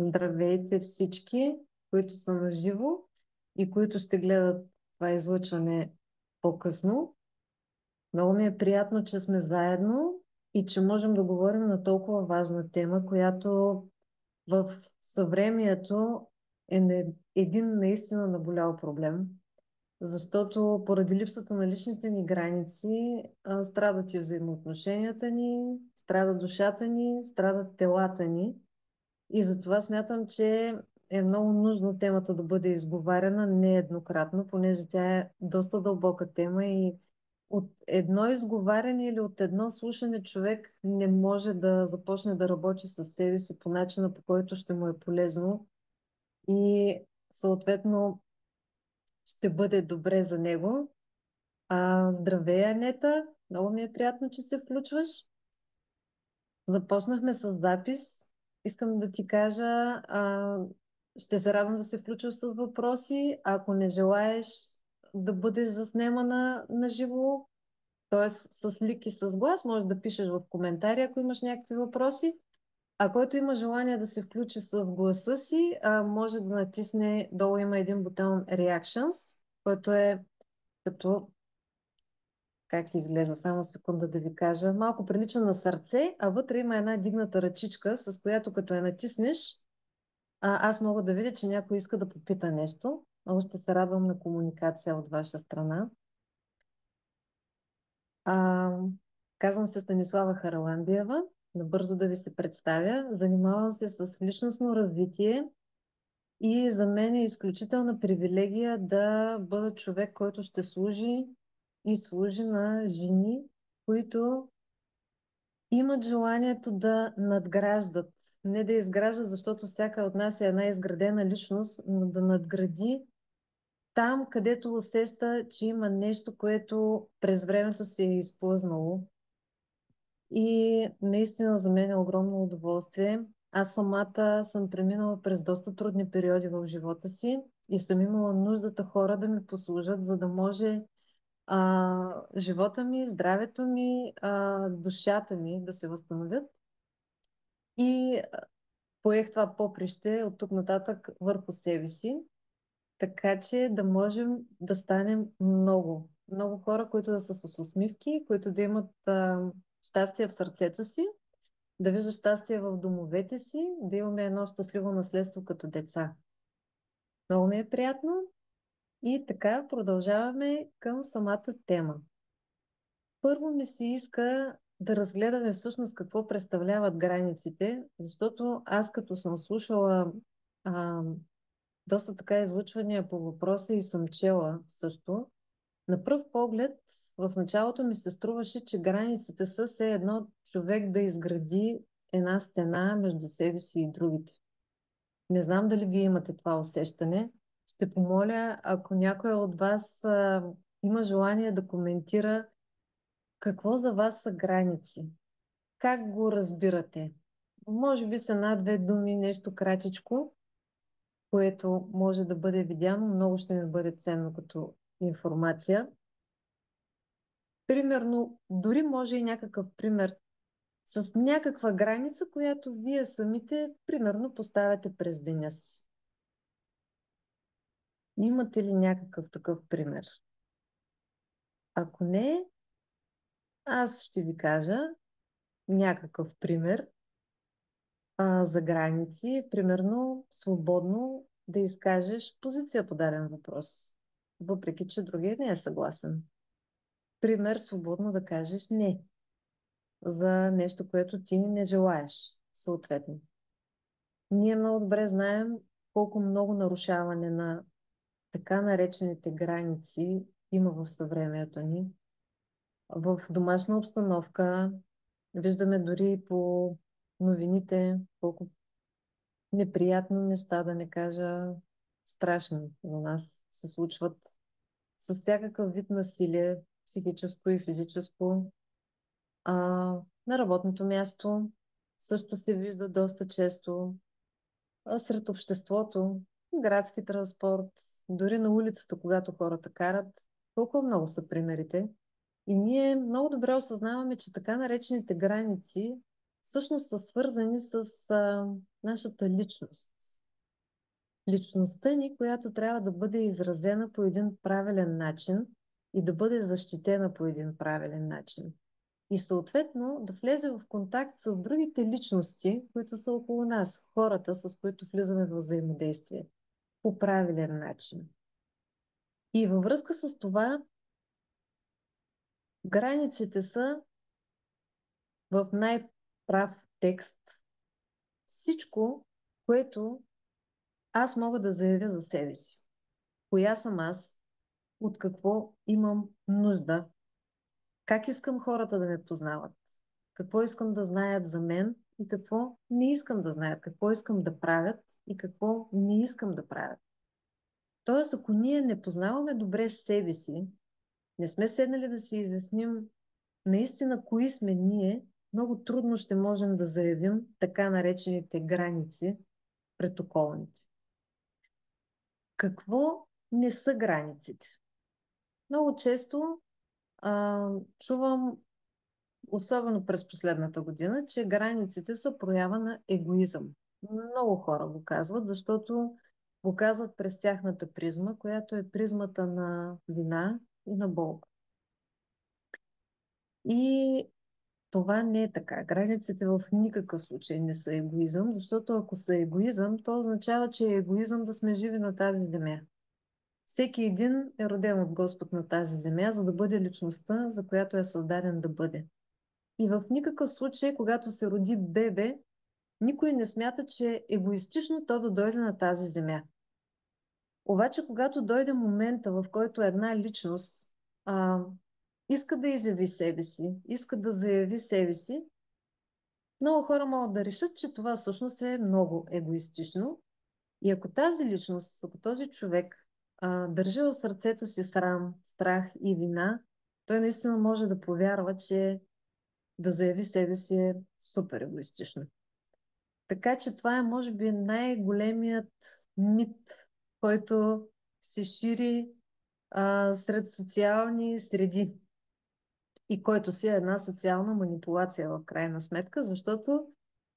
Здравейте всички, които са на живо и които ще гледат това излъчване по-късно. Много ми е приятно, че сме заедно и че можем да говорим на толкова важна тема, която в съвремието е един наистина наболял проблем, защото поради липсата на личните ни граници страдат и взаимоотношенията ни, страда душата ни, страдат телата ни. И затова смятам, че е много нужно темата да бъде изговаряна нееднократно, понеже тя е доста дълбока тема и от едно изговаряне или от едно слушане човек не може да започне да работи със себе си по начина, по който ще му е полезно и съответно ще бъде добре за него. Здравей, Анета! Много ми е приятно, че се включваш. Започнахме с запис. Искам да ти кажа, ще се радвам да се включваш с въпроси. Ако не желаеш да бъдеш заснемана на живо, т.е. с лик и с глас, може да пишеш в коментари, ако имаш някакви въпроси. А който има желание да се включи с гласа си, може да натисне, долу има един бутон Reactions, който е като как ти изглежда, само секунда да ви кажа. Малко прилича на сърце, а вътре има една дигната ръчичка, с която като я натиснеш, аз мога да видя, че някой иска да попита нещо. Много ще се радвам на комуникация от ваша страна. А, Казвам се Станислава Хараламбиева. Набързо да ви се представя. Занимавам се с личностно развитие и за мен е изключителна привилегия да бъда човек, който ще служи и служи на жени, които имат желанието да надграждат. Не да изграждат, защото всяка от нас е една изградена личност, но да надгради там, където усеща, че има нещо, което през времето се е изплъзнало. И наистина за мен е огромно удоволствие. Аз самата съм преминала през доста трудни периоди в живота си и съм имала нуждата хора да ми послужат, за да може живота ми, здравето ми, душата ми да се възстановят. И поех това поприще от тук нататък върху себе си, така че да можем да станем много, много хора, които да са с усмивки, които да имат щастие в сърцето си, да виждат щастие в домовете си, да имаме едно щастливо наследство като деца. Много ми е приятно и така продължаваме към самата тема. Първо ми се иска да разгледаме всъщност какво представляват границите, защото аз като съм слушала а, доста така излъчвания по въпроса и съм чела също, на пръв поглед в началото ми се струваше, че границите са все едно човек да изгради една стена между себе си и другите. Не знам дали вие имате това усещане. Ще помоля, ако някой от вас има желание да коментира какво за вас са граници? Как го разбирате? Може би с една-две думи, нещо кратичко, което може да бъде видяно, много ще ми бъде ценно като информация. Примерно, дори може и някакъв пример с някаква граница, която вие самите, примерно, поставяте през деня си. Имате ли някакъв такъв пример? Ако не, аз ще ви кажа някакъв пример за граници, примерно свободно да изкажеш позиция по даден въпрос, въпреки че другият не е съгласен. Пример, свободно да кажеш не за нещо, което ти не желаеш, съответно. Ние много добре знаем колко много нарушаване на така наречените граници има в съвремието ни. В домашна обстановка виждаме дори по новините колко неприятни неща, да не кажа страшни за нас, се случват с всякакъв вид насилие, психическо и физическо. А, на работното място също се вижда доста често, сред обществото, градски транспорт, дори на улицата, когато хората карат. Толкова много са примерите. И ние много добре осъзнаваме, че така наречените граници всъщност са свързани с нашата личност. Личността ни, която трябва да бъде изразена по един правилен начин и да бъде защитена по един правилен начин. И съответно да влезе в контакт с другите личности, които са около нас, хората, с които влизаме в взаимодействие по правилен начин. И във връзка с това, границите са в най-прав текст всичко, което аз мога да заявя за себе си. Коя съм аз, от какво имам нужда, как искам хората да ме познават, какво искам да знаят за мен и какво не искам да знаят, какво искам да правят и какво не искам да правят. Тоест, ако ние не познаваме добре себе си, не сме седнали да си изясним наистина кои сме ние, много трудно ще можем да заявим така наречените граници пред околните. Какво не са границите? Много често чувам, особено през последната година, че границите са проява на егоизъм. Много хора го казват, защото го казват през тяхната призма, която е призмата на вина и на болка. И това не е така. Границите в никакъв случай не са егоизъм, защото ако са егоизъм, то означава, че е егоизъм да сме живи на тази земя. Всеки един е роден от Господ на тази земя, за да бъде личността, за която е създаден да бъде. И в никакъв случай, когато се роди бебе, никой не смята, че е егоистично то да дойде на тази земя. Обаче, когато дойде момента, в който една личност иска да изяви себе си, иска да заяви себе си, много хора могат да решат, че това всъщност е много егоистично. И ако тази личност, ако този човек държи в сърцето си срам, страх и вина, той наистина може да повярва, че да заяви себе си е супер егоистично. Така че това е, може би, най-големият мит, който се шири сред социални среди и който си е една социална манипулация в крайна сметка, защото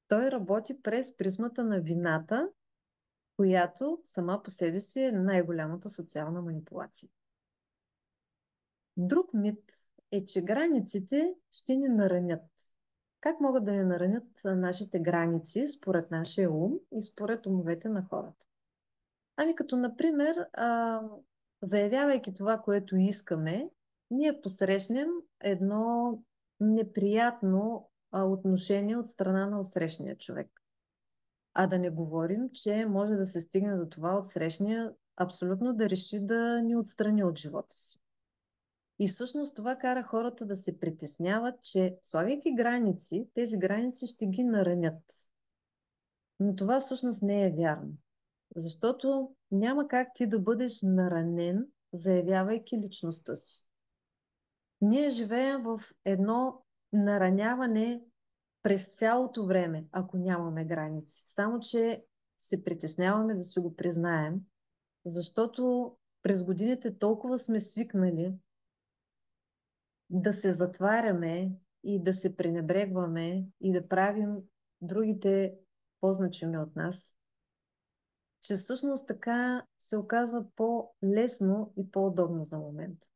той работи през призмата на вината, която сама по себе си е най-голямата социална манипулация. Друг мит е, че границите ще ни наранят. Как могат да ни наранят нашите граници според нашия ум и според умовете на хората? Ами като, например, заявявайки това, което искаме, ние посрещнем едно неприятно отношение от страна на отсрещния човек. А да не говорим, че може да се стигне до това отсрещния абсолютно да реши да ни отстрани от живота си. И всъщност това кара хората да се притесняват, че слагайки граници, тези граници ще ги наранят. Но това всъщност не е вярно. Защото няма как ти да бъдеш наранен, заявявайки личността си. Ние живеем в едно нараняване през цялото време, ако нямаме граници. Само, че се притесняваме да си го признаем, защото през годините толкова сме свикнали да се затваряме и да се пренебрегваме и да правим другите по-значими от нас, че всъщност така се оказва по-лесно и по-удобно за момента.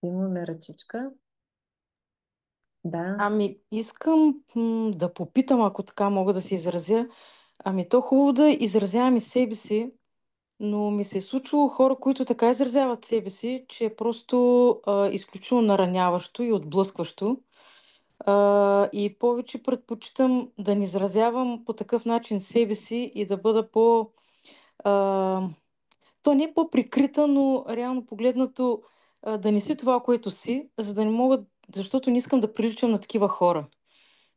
Имаме ръчичка. Да, Ами, искам да попитам, ако така мога да се изразя. Ами, то хубаво да изразявам и себе си, но ми се е случило хора, които така изразяват себе си, че е просто изключително нараняващо и отблъскващо. И повече предпочитам да не изразявам по такъв начин себе си и да бъда а, то не е по-прикрита, но реално погледнато да не си това, което си, за да не мога, защото не искам да приличам на такива хора.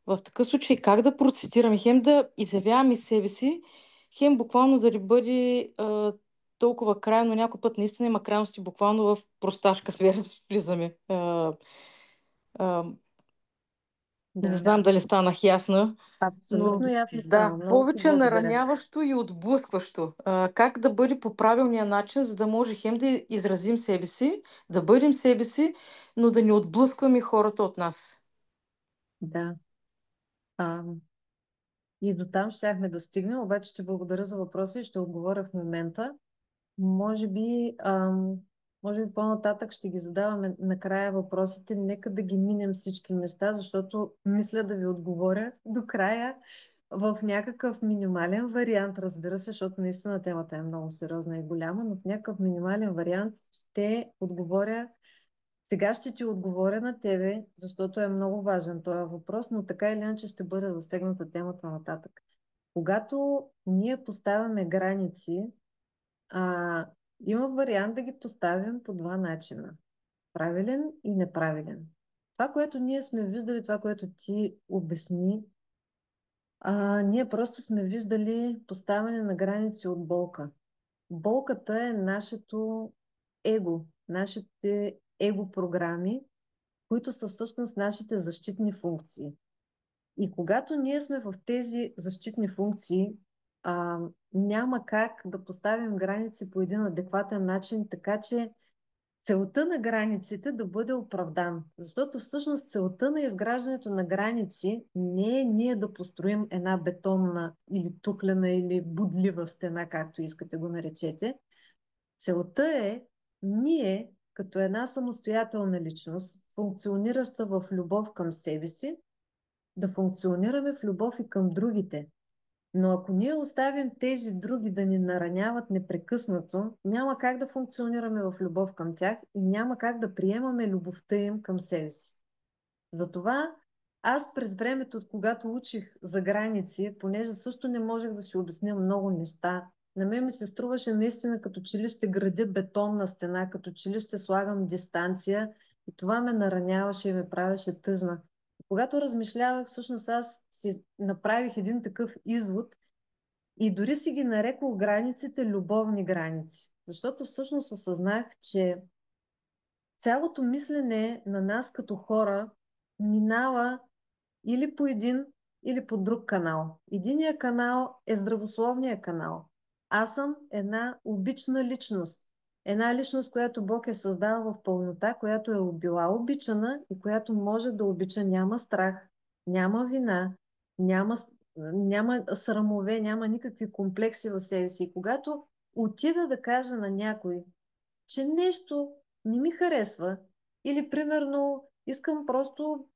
В такъв случай как да процитирам? Хем да изявявам и себе си, хем буквално да не бъде толкова крайно. Някой път наистина има крайности, буквално в просташка сфера влизаме. А, не да. знам дали станах ясна, но Абсолютно ясно да, става. Много ти повече благодаря. нараняващо и отблъскващо. Как да бъде по правилния начин, за да може хем да изразим себе си, да бъдем себе си, но да не отблъскваме хората от нас. Да. А, и до там щяхме да стигнем, обаче ще благодаря за въпроса и ще отговоря в момента. Може би, може би по-нататък ще ги задаваме накрая въпросите. Нека да ги минем всички неща, защото мисля да ви отговоря до края в някакъв минимален вариант, разбира се, защото наистина темата е много сериозна и голяма, но в някакъв минимален вариант ще отговоря. Сега ще ти отговоря на тебе, защото е много важен този въпрос, но така или иначе ще бъде засегната темата нататък. Когато ние поставяме граници, а, има вариант да ги поставим по два начина. Правилен и неправилен. Това, което ние сме виждали, това, което ти обясни, ние просто сме виждали поставяне на граници от болка. Болката е нашето его, нашите его-програми, които са всъщност нашите защитни функции. И когато ние сме в тези защитни функции, а, няма как да поставим граници по един адекватен начин, така че целта на границите да бъде оправдан. Защото всъщност целта на изграждането на граници не е ние да построим една бетонна или туклена или будлива стена, както искате го наречете. Целта е ние, като една самостоятелна личност, функционираща в любов към себе си, да функционираме в любов и към другите. Но ако ние оставим тези други да ни нараняват непрекъснато, няма как да функционираме в любов към тях и няма как да приемаме любовта им към себе си. Затова аз през времето, от когато учих за граници, понеже също не можех да си обясня много неща, на мен ми се струваше наистина като че ли ще градя бетонна стена, като че ли ще слагам дистанция и това ме нараняваше и ме правеше тъжна. Когато размишлявах, всъщност аз си направих един такъв извод и дори си ги нарекох границите любовни граници. Защото всъщност осъзнах, че цялото мислене на нас като хора минава или по един, или по друг канал. Единият канал е здравословния канал. Аз съм една обична личност. Една личност, която Бог е създал в пълнота, която е била обичана и която може да обича. Няма страх, няма вина, няма, няма срамове, няма никакви комплекси в себе си. И когато отида да кажа на някой, че нещо не ми харесва или примерно искам просто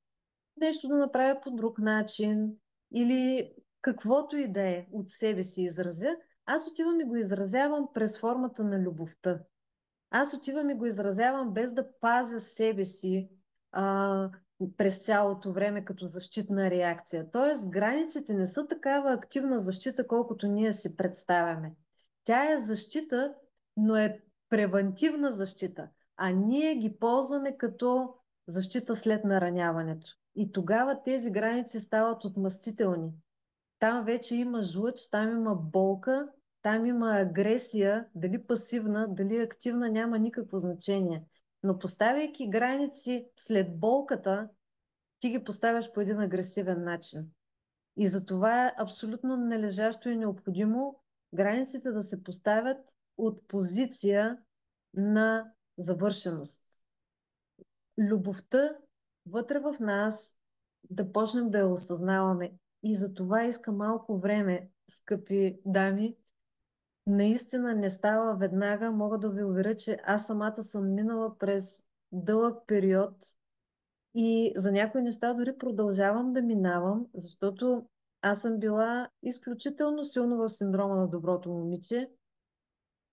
нещо да направя по друг начин или каквото и да е от себе си изразя, аз отивам и го изразявам през формата на любовта. Аз отивам и го изразявам без да пазя себе си а, през цялото време като защитна реакция. Тоест, границите не са такава активна защита, колкото ние си представяме. Тя е защита, но е превентивна защита, а ние ги ползваме като защита след нараняването. И тогава тези граници стават отмъстителни. Там вече има жлъч, там има болка, там има агресия, дали пасивна, дали активна, няма никакво значение. Но поставяйки граници след болката, ти ги поставяш по един агресивен начин. И за това е абсолютно належащо и необходимо границите да се поставят от позиция на завършеност. Любовта вътре в нас да почнем да я осъзнаваме. И за това иска малко време, скъпи дами. Наистина не става веднага. Мога да ви уверя, че аз самата съм минала през дълъг период и за някои неща дори продължавам да минавам, защото аз съм била изключително силно в синдрома на доброто момиче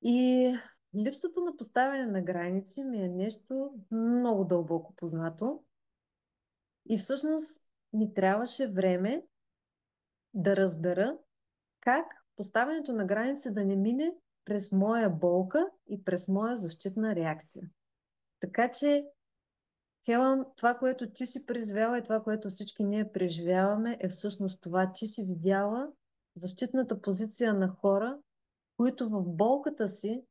и липсата на поставяне на граници ми е нещо много дълбоко познато. И всъщност ми трябваше време да разбера как поставянето на граници да не мине през моя болка и през моя защитна реакция. Така че, Хелън, това, което ти си преживяла и това, което всички ние преживяваме, е всъщност това. Ти си видяла защитната позиция на хора, които в болката си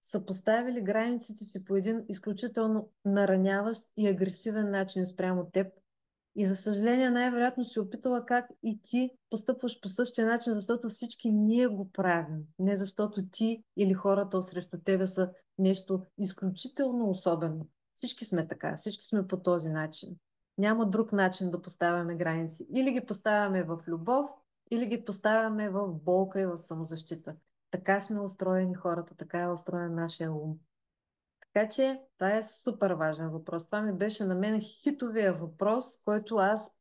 са поставили границите си по един изключително нараняващ и агресивен начин спрямо теб. И за съжаление, най-вероятно си опитала как и ти постъпваш по същия начин, защото всички ние го правим. Не защото ти или хората срещу тебе са нещо изключително особено. Всички сме така, всички сме по този начин. Няма друг начин да поставяме граници. Или ги поставяме в любов, или ги поставяме в болка и в самозащита. Така сме устроени хората, така е устроен нашия ум. Така че това е супер важен въпрос. Това ми беше на мен хитовия въпрос, който аз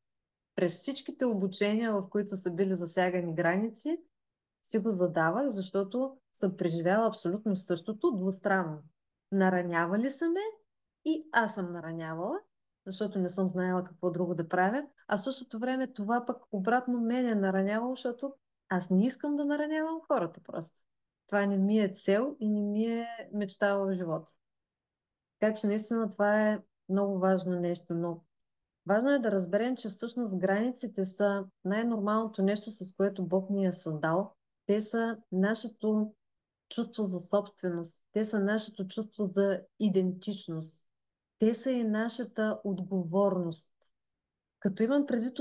през всичките обучения, в които са били засягани граници, си го задавах, защото съм преживяла абсолютно същото двустранно. Наранявали са ме и аз съм наранявала, защото не съм знаела какво друго да правя, а в същото време това пък обратно мен е наранявало, защото аз не искам да наранявам хората просто. Това не ми е цел и не ми е мечта в живота. Така че наистина това е много важно нещо, но важно е да разберем, че всъщност границите са най-нормалното нещо, с което Бог ни е създал. Те са нашето чувство за собственост, те са нашето чувство за идентичност, те са и нашата отговорност. Като имам предвид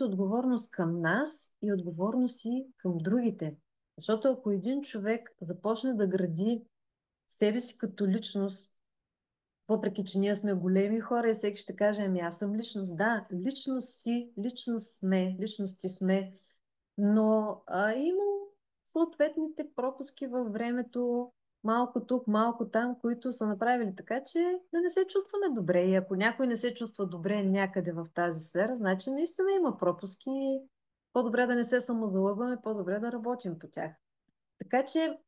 отговорност към нас и отговорност и към другите. Защото ако един човек започне да гради себе си като личност, въпреки че ние сме големи хора и всеки ще каже, ами аз съм личност. Да, личност си, личност сме, личности сме, но има съответните пропуски във времето, малко тук, малко там, които са направили така, че да не се чувстваме добре. И ако някой не се чувства добре някъде в тази сфера, значи наистина има пропуски. По-добре да не се самозалъгваме, по-добре да работим по тях. Така че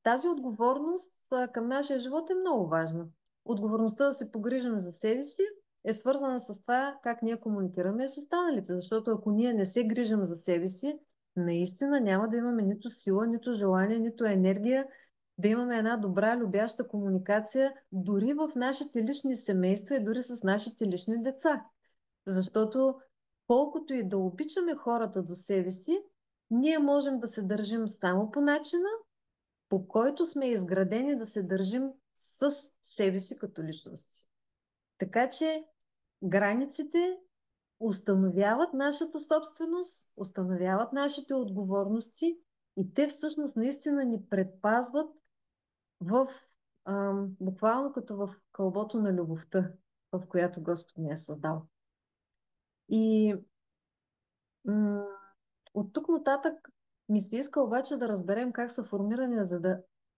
тази отговорност към нашия живот е много важна. Отговорността да се погрижим за себе си е свързана с това как ние комуникираме с останалите, защото ако ние не се грижим за себе си, наистина няма да имаме нито сила, нито желание, нито енергия да имаме една добра, любяща комуникация дори в нашите лични семейства и дори с нашите лични деца. Защото колкото и да обичаме хората до себе си, ние можем да се държим само по начина, по който сме изградени да се държим с себе си като личности. Така че границите установяват нашата собственост, установяват нашите отговорности и те всъщност наистина ни предпазват в буквално като в кълбото на любовта, в която Господ ни е създал. И от тук нататък ми се иска обаче да разберем как са формирани,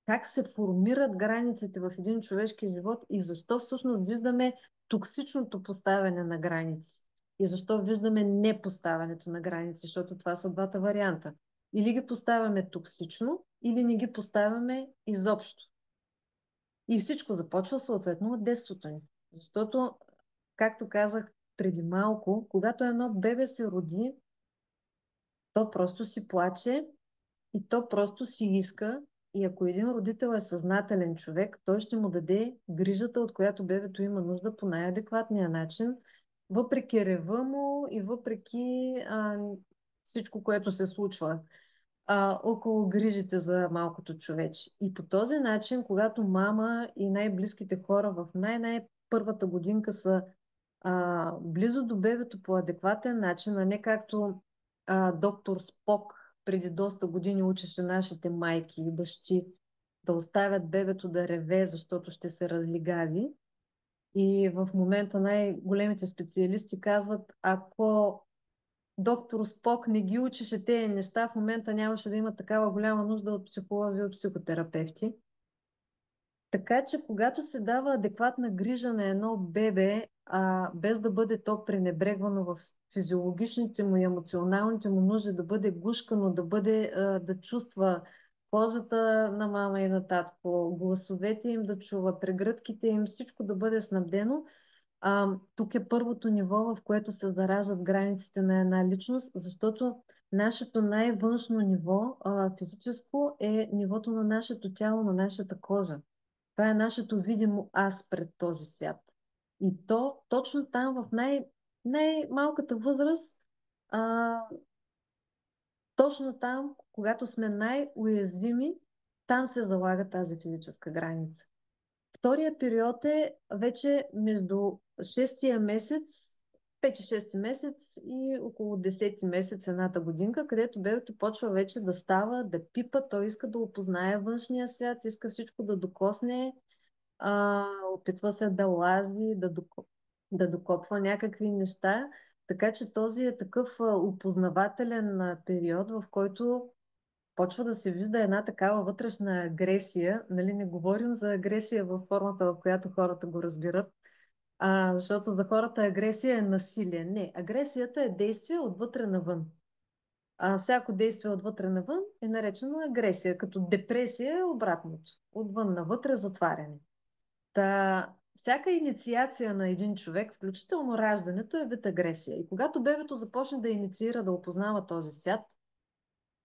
как се формират границите в един човешки живот и защо всъщност виждаме токсичното поставяне на граници. И защо виждаме непоставянето на граници, защото това са двата варианта. Или ги поставяме токсично, или не ги поставяме изобщо. И всичко започва съответно от детството ни. Защото, както казах преди малко, когато едно бебе се роди, то просто си плаче и то просто си иска. И ако един родител е съзнателен човек, той ще му даде грижата, от която бебето има нужда по най-адекватния начин, въпреки рева му и въпреки всичко, което се случва около грижите за малкото човече. И по този начин, когато мама и най-близките хора в най-първата годинка са близо до бебето по адекватен начин, а не както доктор Спок преди доста години учеше нашите майки и бащи да оставят бебето да реве, защото ще се разлигави. И в момента най-големите специалисти казват, ако доктор Спок не ги учеше тези неща, в момента нямаше да има такава голяма нужда от психолози и от психотерапевти. Така че, когато се дава адекватна грижа на едно бебе, без да бъде то пренебрегвано в физиологичните му и емоционалните му нужди, да бъде гушкано, да чувства кожата на мама и на татко, гласовете им да чува, прегръдките им, всичко да бъде снабдено, тук е първото ниво, в което се зараждат границите на една личност, защото нашето най-външно ниво, физическо, е нивото на нашето тяло, на нашата кожа. Това е нашето видимо аз пред този свят. И то точно там в най-малката възраст, а, точно там, когато сме най-уязвими, там се залага тази физическа граница. Втория период е вече между 6-тия месец, 5-6 месец и около 10-ти месец, едната годинка, където бебето почва вече да става, да пипа, той иска да опознае външния свят, иска всичко да докосне, опитва се да лази, да докопва някакви неща. Така че този е такъв опознавателен период, в който почва да се вижда една такава вътрешна агресия. Нали, не говорим за агресия във формата, в която хората го разбират, защото за хората агресия е насилие. Не, агресията е действие отвътре навън. Всяко действие отвътре навън е наречено агресия, като депресия е обратното. Отвън навътре затваряне. Всяка инициация на един човек, включително раждането, е вид агресия. И когато бебето започне да инициира, да опознава този свят,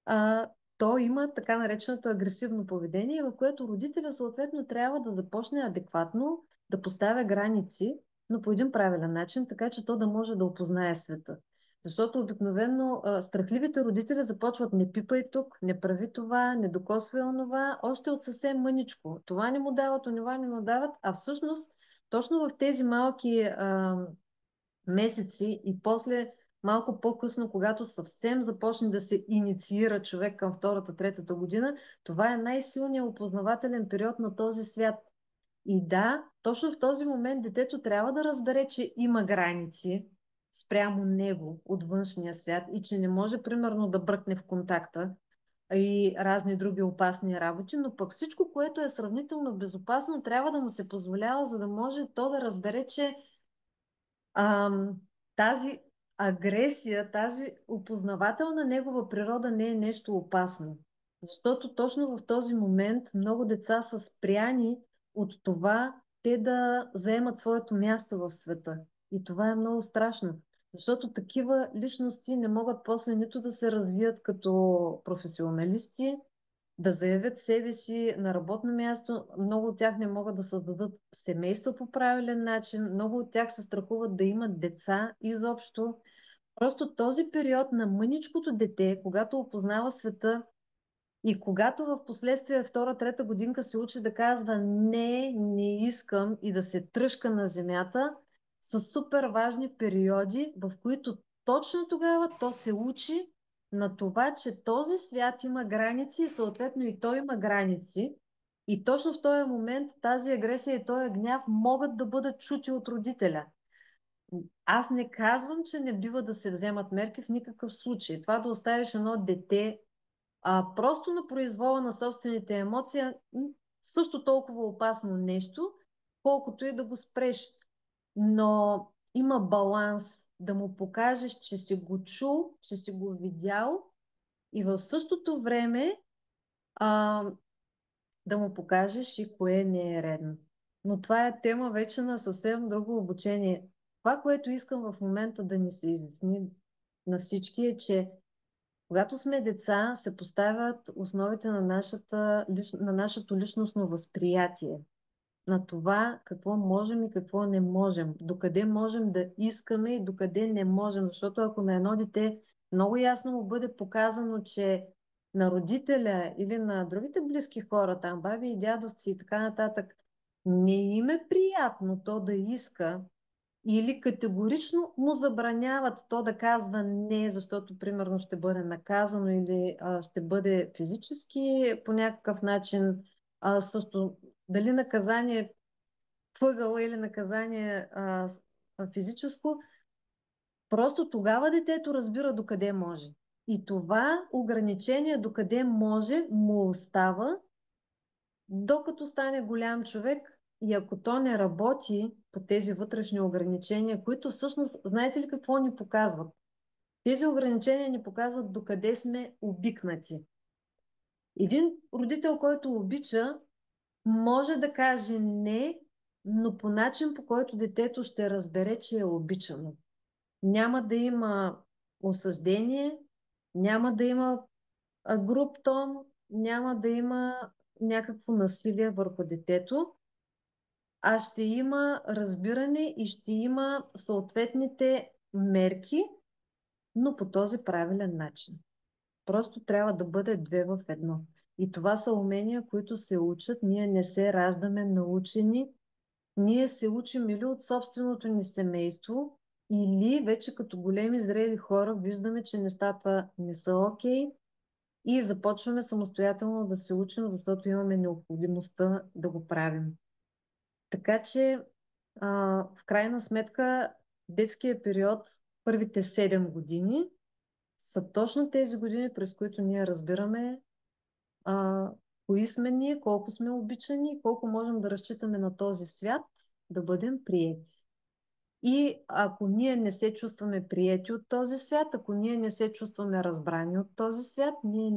а, то има така нареченото агресивно поведение, в което родителя съответно трябва да започне адекватно да поставя граници, но по един правилен начин, така че то да може да опознае света. Защото обикновено страхливите родители започват: не пипай тук, не прави това, не докосвай онова, още от съвсем мъничко. Това не му дават, това не му дават, а всъщност точно в тези малки месеци и после малко по-късно, когато съвсем започне да се инициира човек към втората, третата година, това е най-силният опознавателен период на този свят. И да, точно в този момент детето трябва да разбере, че има граници спрямо него от външния свят и че не може, примерно, да бръкне в контакта и разни други опасни работи, но пък всичко, което е сравнително безопасно, трябва да му се позволява, за да може то да разбере, че тази агресия, тази опознавателна негова природа не е нещо опасно. Защото точно в този момент много деца са спряни от това те да заемат своето място в света. И това е много страшно. Защото такива личности не могат после нито да се развият като професионалисти, да заявят себе си на работно място. Много от тях не могат да създадат семейство по правилен начин. Много от тях се страхуват да имат деца изобщо. Просто този период на мъничкото дете, когато опознава света и когато в последствие втора, трета годинка се учи да казва не, не искам и да се тръжка на земята, са супер важни периоди, в които точно тогава то се учи на това, че този свят има граници и съответно и той има граници. И точно в този момент тази агресия и този гняв могат да бъдат чути от родителя. Аз не казвам, че не бива да се вземат мерки в никакъв случай. Това да оставиш едно дете просто на произвола на собствените емоции, също толкова опасно нещо, колкото и да го спреш. Но има баланс да му покажеш, че си го чул, че си го видял и в същото време а, да му покажеш и кое не е редно. Но това е тема вече на съвсем друго обучение. Това, което искам в момента да ни се изясни на всички е, че когато сме деца, се поставят основите на на нашето личностно възприятие, на това какво можем и какво не можем, докъде можем да искаме и докъде не можем. Защото ако на едно дете много ясно му бъде показано, че на родителя или на другите близки хора, там баби и дядовци и така нататък, не им е приятно то да иска, или категорично му забраняват то да казва не, защото примерно ще бъде наказано или ще бъде физически по някакъв начин, също дали наказание въгъла или наказание физическо, просто тогава детето разбира докъде може. И това ограничение докъде може му остава, докато стане голям човек, и ако то не работи по тези вътрешни ограничения, които всъщност, знаете ли какво ни показват? Тези ограничения ни показват докъде сме обикнати. Един родител, който обича, може да каже не, но по начин, по който детето ще разбере, че е обичано. Няма да има осъждение, няма да има груб тон, няма да има някакво насилие върху детето, а ще има разбиране и ще има съответните мерки, но по този правилен начин. Просто трябва да бъде две в едно. И това са умения, които се учат. Ние не се раждаме научени. Ние се учим или от собственото ни семейство, или вече като големи зрели хора виждаме, че нещата не са окей и започваме самостоятелно да се учим, защото имаме необходимостта да го правим. Така че В крайна сметка, детския период, първите 7 години, са точно тези години, през които ние разбираме а, кои сме ние, колко сме обичани, колко можем да разчитаме на този свят да бъдем приети. И ако ние не се чувстваме приети от този свят, ако ние не се чувстваме разбрани от този свят, ние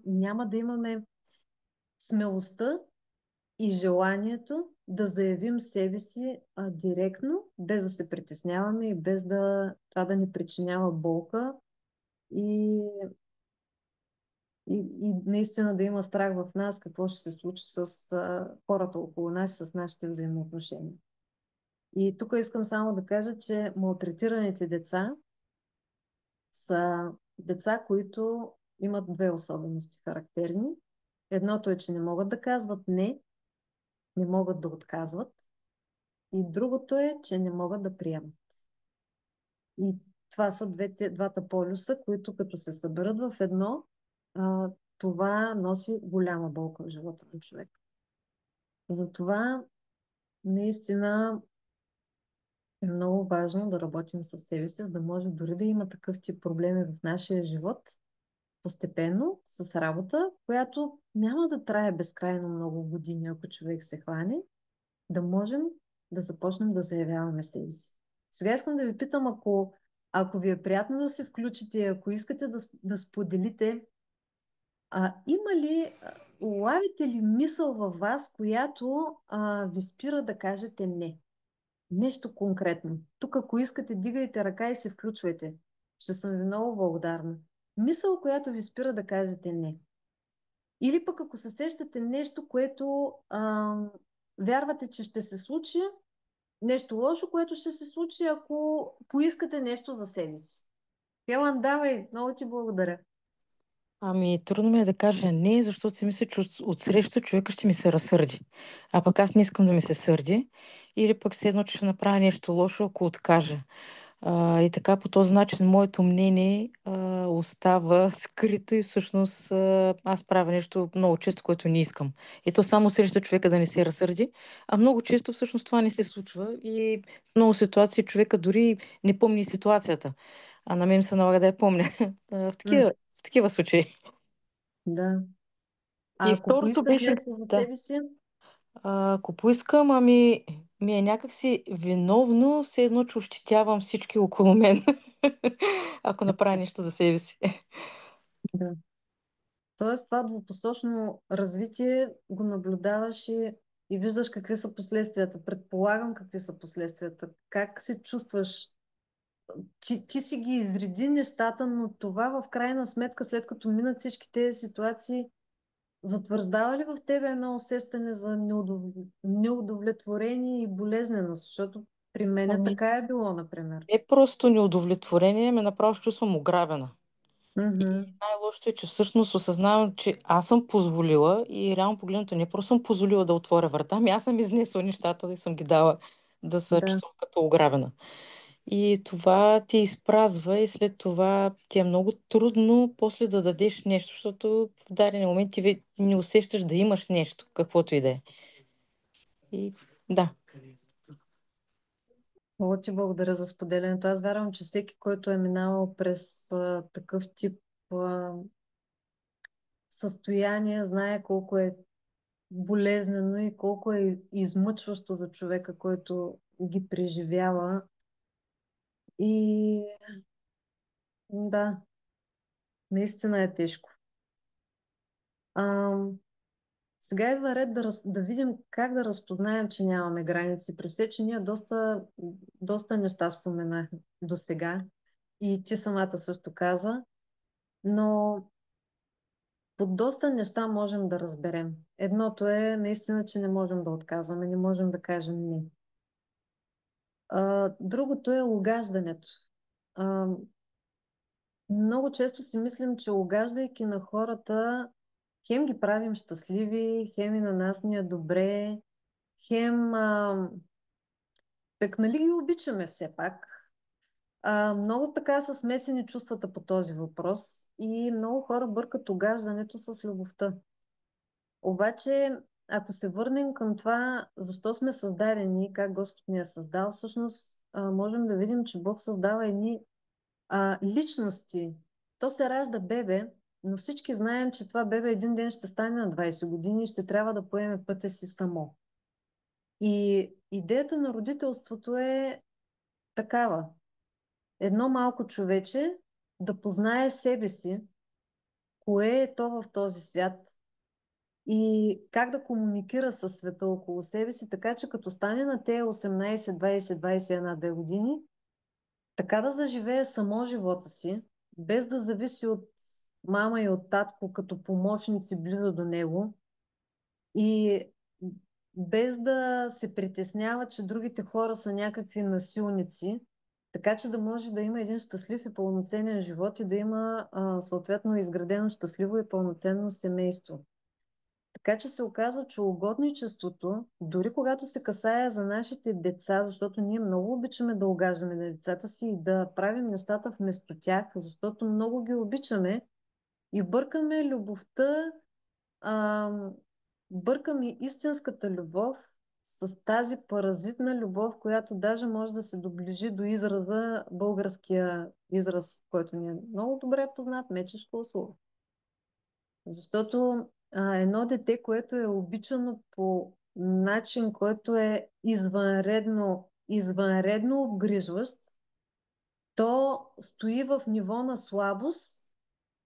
няма да имаме смелостта и желанието да заявим себе си директно, без да се притесняваме и без това да ни причинява болка и, и наистина да има страх в нас какво ще се случи с хората около нас, с нашите взаимоотношения. И тук искам само да кажа, че малтретираните деца са деца, които имат две особености характерни. Едното е, че не могат да казват не, не могат да отказват. И другото е, че не могат да приемат. И това са двата полюса, които като се съберат в едно, това носи голяма болка в живота на човек. Затова наистина е много важно да работим със себе си, за да може дори да има такъв тип проблеми в нашия живот, постепенно, с работа, която няма да трае безкрайно много години, ако човек се хване, да можем да започнем да заявяваме себе си. Сега искам да ви питам, ако ви е приятно да се включите, ако искате да споделите, има ли, улавите ли мисъл във вас, която ви спира да кажете не? Нещо конкретно. Тук, ако искате, дигайте ръка и се включвайте. Ще съм ви много благодарна. Мисъл, която ви спира да кажете не. Или пък ако се сещате нещо, което вярвате, че ще се случи, нещо лошо, което ще се случи, ако поискате нещо за себе си. Елан, давай, много ти благодаря. Ами, трудно ми е да кажа не, защото си мисля, че отсреща човека ще ми се разсърди. А пък аз не искам да ми се сърди. Или пък все едно, че ще направя нещо лошо, ако откажа. И така по този начин моето мнение остава скрито и всъщност аз правя нещо много често, което не искам. И то само среща човека да не се разсърди, а много често всъщност това не се случва и в много ситуации човека дори не помни ситуацията. А на мен се налага да я помня М, в такива случаи. да. А И ако второто поискаш беше, нещо за да, себе си, ако поискам, ами ми е някакси виновно, все едно, че ощетявам всички около мен, ако направя нещо за себе си. да. Тоест, това двупосочно развитие го наблюдаваш и виждаш какви са последствията. Предполагам какви са последствията. Как се чувстваш? Ти си ги изреди нещата, но това в крайна сметка, след като минат всички тези ситуации, затвърждава ли в тебе едно усещане за неудовлетворение и болезненост? Защото при мен Ами, така е било, например. не просто неудовлетворение, ме направо се чувствам ограбена. И Мгм. най-лошото е, че всъщност осъзнавам, че аз съм позволила и реално погледнато не просто съм позволила да отворя врата, ами аз съм изнесла нещата и съм ги дала да се Да. чувствам като ограбена. И това ти изпразва и след това ти е много трудно после да дадеш нещо, защото в даден момент не усещаш да имаш нещо, каквото и да е. И да. Много ти благодаря за споделянето. Аз вярвам, че всеки, който е минавал през такъв тип състояние, знае колко е болезнено и колко е измъчващо за човека, който ги преживява. И да, наистина е тежко. А, Сега идва ред да видим как да разпознаем, че нямаме граници. При все, че ние доста неща споменахме до сега и ти самата също каза, но под доста неща можем да разберем. Едното е наистина, че не можем да отказваме, не можем да кажем не. Другото е угаждането. А, Много често си мислим, че угаждайки на хората, хем ги правим щастливи, хем и на нас ни е добре, хем пък нали ги обичаме все пак. Много така са смесени чувствата по този въпрос и много хора бъркат угаждането с любовта. Обаче ако се върнем към това, защо сме създадени, как Господ ни е създал, всъщност можем да видим, че Бог създава едни личности. То се ражда бебе, но всички знаем, че това бебе един ден ще стане на 20 години и ще трябва да поеме пътя си само. И идеята на родителството е такава. Едно малко човече да познае себе си, кое е то в този свят и как да комуникира със света около себе си, така че като стане на те 18, 20, 21, 2 години, така да заживее само живота си, без да зависи от мама и от татко като помощници близо до него и без да се притеснява, че другите хора са някакви насилници, така че да може да има един щастлив и пълноценен живот и да има съответно изградено щастливо и пълноценно семейство. Така че се оказва, че угодничеството, дори когато се касае за нашите деца, защото ние много обичаме да угаждаме на децата си и да правим нещата вместо тях, защото много ги обичаме и бъркаме любовта, а, бъркаме истинската любов с тази паразитна любов, която даже може да се доближи до израза, българския израз, който ни е много добре познат, мечешко услуга. Защото едно дете, което е обичано по начин, който е извънредно обгрижващ, то стои в ниво на слабост,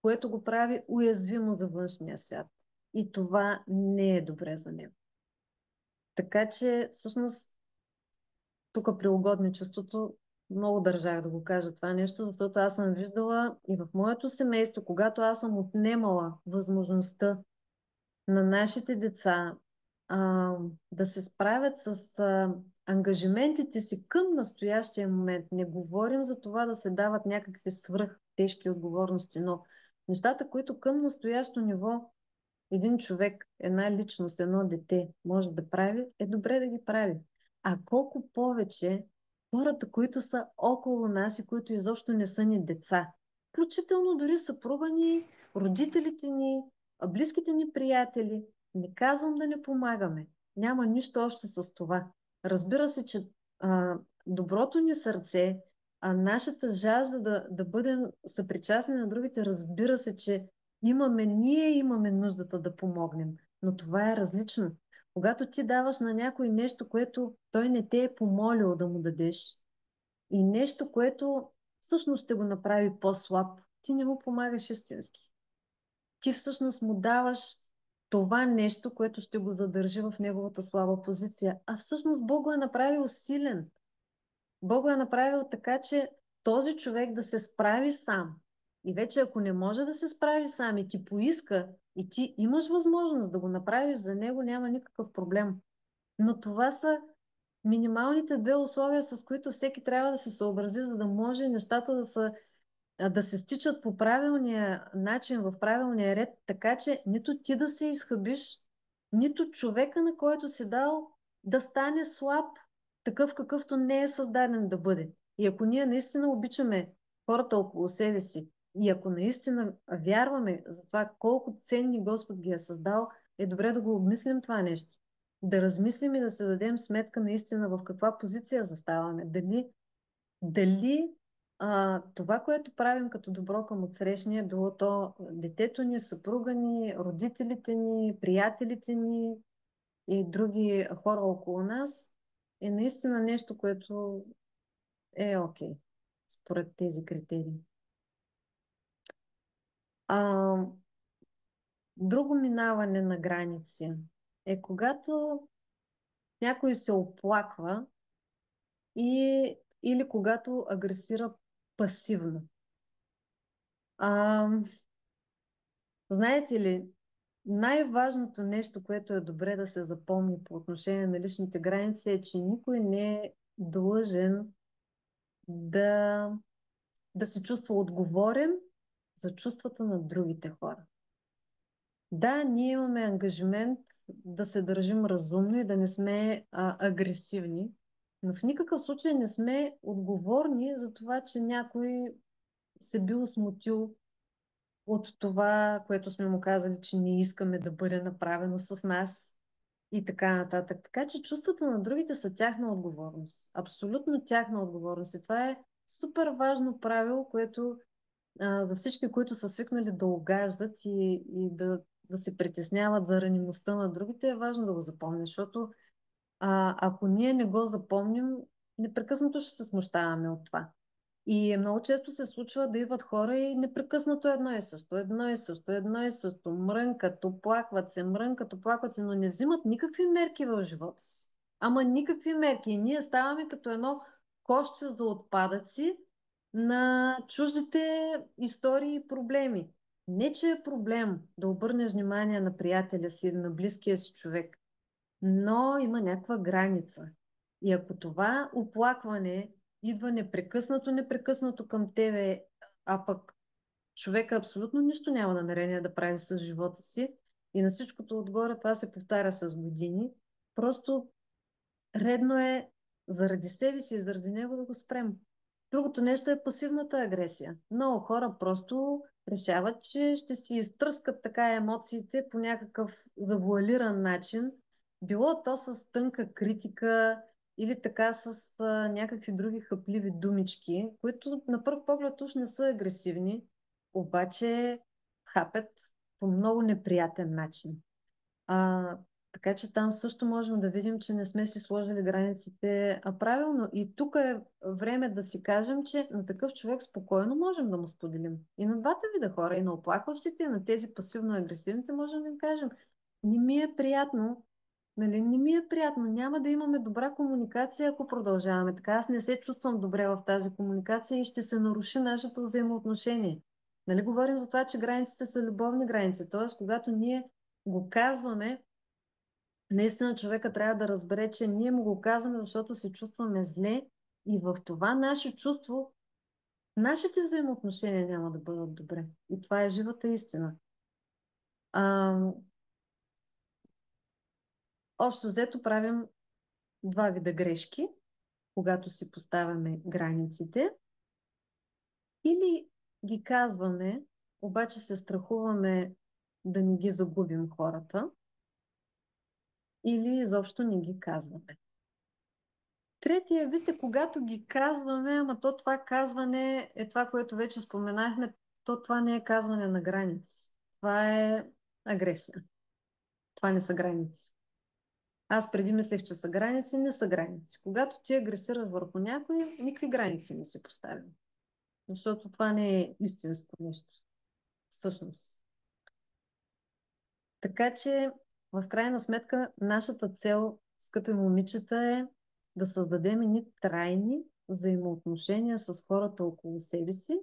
което го прави уязвимо за външния свят. И това не е добре за него. Така че, всъщност, тук при угодничеството много държах да го кажа това нещо, защото аз съм виждала и в моето семейство, когато аз съм отнемала възможността на нашите деца а, да се справят с ангажиментите си към настоящия момент. Не говорим за това да се дават някакви свръх тежки отговорности, но нещата, които към настоящо ниво един човек, една личност, едно дете може да прави, е добре да ги прави. А колко повече хората, които са около нас и които изобщо не са ни деца, включително дори съпруга ни, родителите ни, близките ни приятели, не казвам да не помагаме. Няма нищо общо с това. Разбира се, че доброто ни сърце, нашата жажда да бъдем съпричастни на другите, разбира се, че ние имаме нуждата да помогнем, но това е различно. Когато ти даваш на някой нещо, което той не те е помолил да му дадеш и нещо, което всъщност ще го направи по-слаб, ти не му помагаш истински. Ти всъщност му даваш това нещо, което ще го задържи в неговата слаба позиция. А всъщност Бог го е направил силен. Бог го е направил така, че този човек да се справи сам. И вече ако не може да се справи сам и ти поиска, и ти имаш възможност да го направиш за него, няма никакъв проблем. Но това са минималните две условия, с които всеки трябва да се съобрази, за да може нещата да се стичат по правилния начин, в правилния ред, така че нито ти да се изхъбиш, нито човека, на който си дал, да стане слаб, такъв какъвто не е създаден да бъде. И ако ние наистина обичаме хората около себе си, и ако наистина вярваме за това колко ценни Господ ги е създал, е добре да го обмислим това нещо. Да размислим и да се дадем сметка наистина в каква позиция заставаме. Дали това, което правим като добро към отсрещния, било то детето ни, съпруга ни, родителите ни, приятелите ни и други хора около нас, е наистина нещо, което е окей, според тези критерии. А, друго минаване на граници е когато някой се оплаква или когато агресира пасивно. А, знаете ли, най-важното нещо, което е добре да се запомни по отношение на личните граници е, че никой не е длъжен да, да се чувства отговорен за чувствата на другите хора. Да, ние имаме ангажимент да се държим разумно и да не сме агресивни, но в никакъв случай не сме отговорни за това, че някой се бил смутил от това, което сме му казали, че не искаме да бъде направено с нас. и така нататък. Така че чувствата на другите са тяхна отговорност. Абсолютно тяхна отговорност. И това е супер важно правило, което за всички, които са свикнали да угаждат и да се притесняват за ранимостта на другите, е важно да го запомнят, защото ако ние не го запомним, непрекъснато ще се смущаваме от това. И много често се случва да идват хора и непрекъснато едно и също, едно и също, едно и също. Мрънкат, оплакват се, но не взимат никакви мерки в живота си. Ама никакви мерки. И ние ставаме като едно кошче за отпадъци на чуждите истории и проблеми. Не, че е проблем да обърнеш внимание на приятеля си или на близкия си човек, но има някаква граница. И ако това оплакване идва непрекъснато към тебе, а пък човека абсолютно нищо няма намерение да прави с живота си и на всичкото отгоре това се повтаря с години, просто редно е заради себе си и заради него да го спрем. Другото нещо е пасивната агресия. Много хора просто решават, че ще си изтръскат така емоциите по някакъв завуалиран начин, било то с тънка критика или така с някакви други хъпливи думички, които на пръв поглед уж не са агресивни, обаче хапят по много неприятен начин. А, така че там също можем да видим, че не сме си сложили границите правилно. И тук е време да си кажем, че на такъв човек спокойно можем да му споделим. И на двата вида хора, и на оплакващите, и на тези пасивно-агресивните, можем да им кажем: не ми е приятно, нали, не ми е приятно, няма да имаме добра комуникация, ако продължаваме така. Аз не се чувствам добре в тази комуникация и ще се наруши нашето взаимоотношение. Нали, говорим за това, че границите са любовни граници. Т.е. когато ние го казваме, наистина човека трябва да разбере, че ние му го казваме, защото се чувстваме зле и в това наше чувство нашите взаимоотношения няма да бъдат добре. И това е живата истина. А, общо взето правим два вида грешки, когато си поставяме границите. Или ги казваме, обаче се страхуваме да не ги загубим хората, или изобщо не ги казваме. Третия вид е когато ги казваме, ама то това казване е това, което вече споменахме, то това не е казване на граници. Това е агресия. Това не са граници. Аз преди мислех, че са граници, не са граници. Когато ти агресираш върху някой, никакви граници не си поставям. Защото това не е истинско нещо. Всъщност. Така че, в крайна сметка, нашата цел, скъпи момичета, е да създадем едни трайни взаимоотношения с хората около себе си,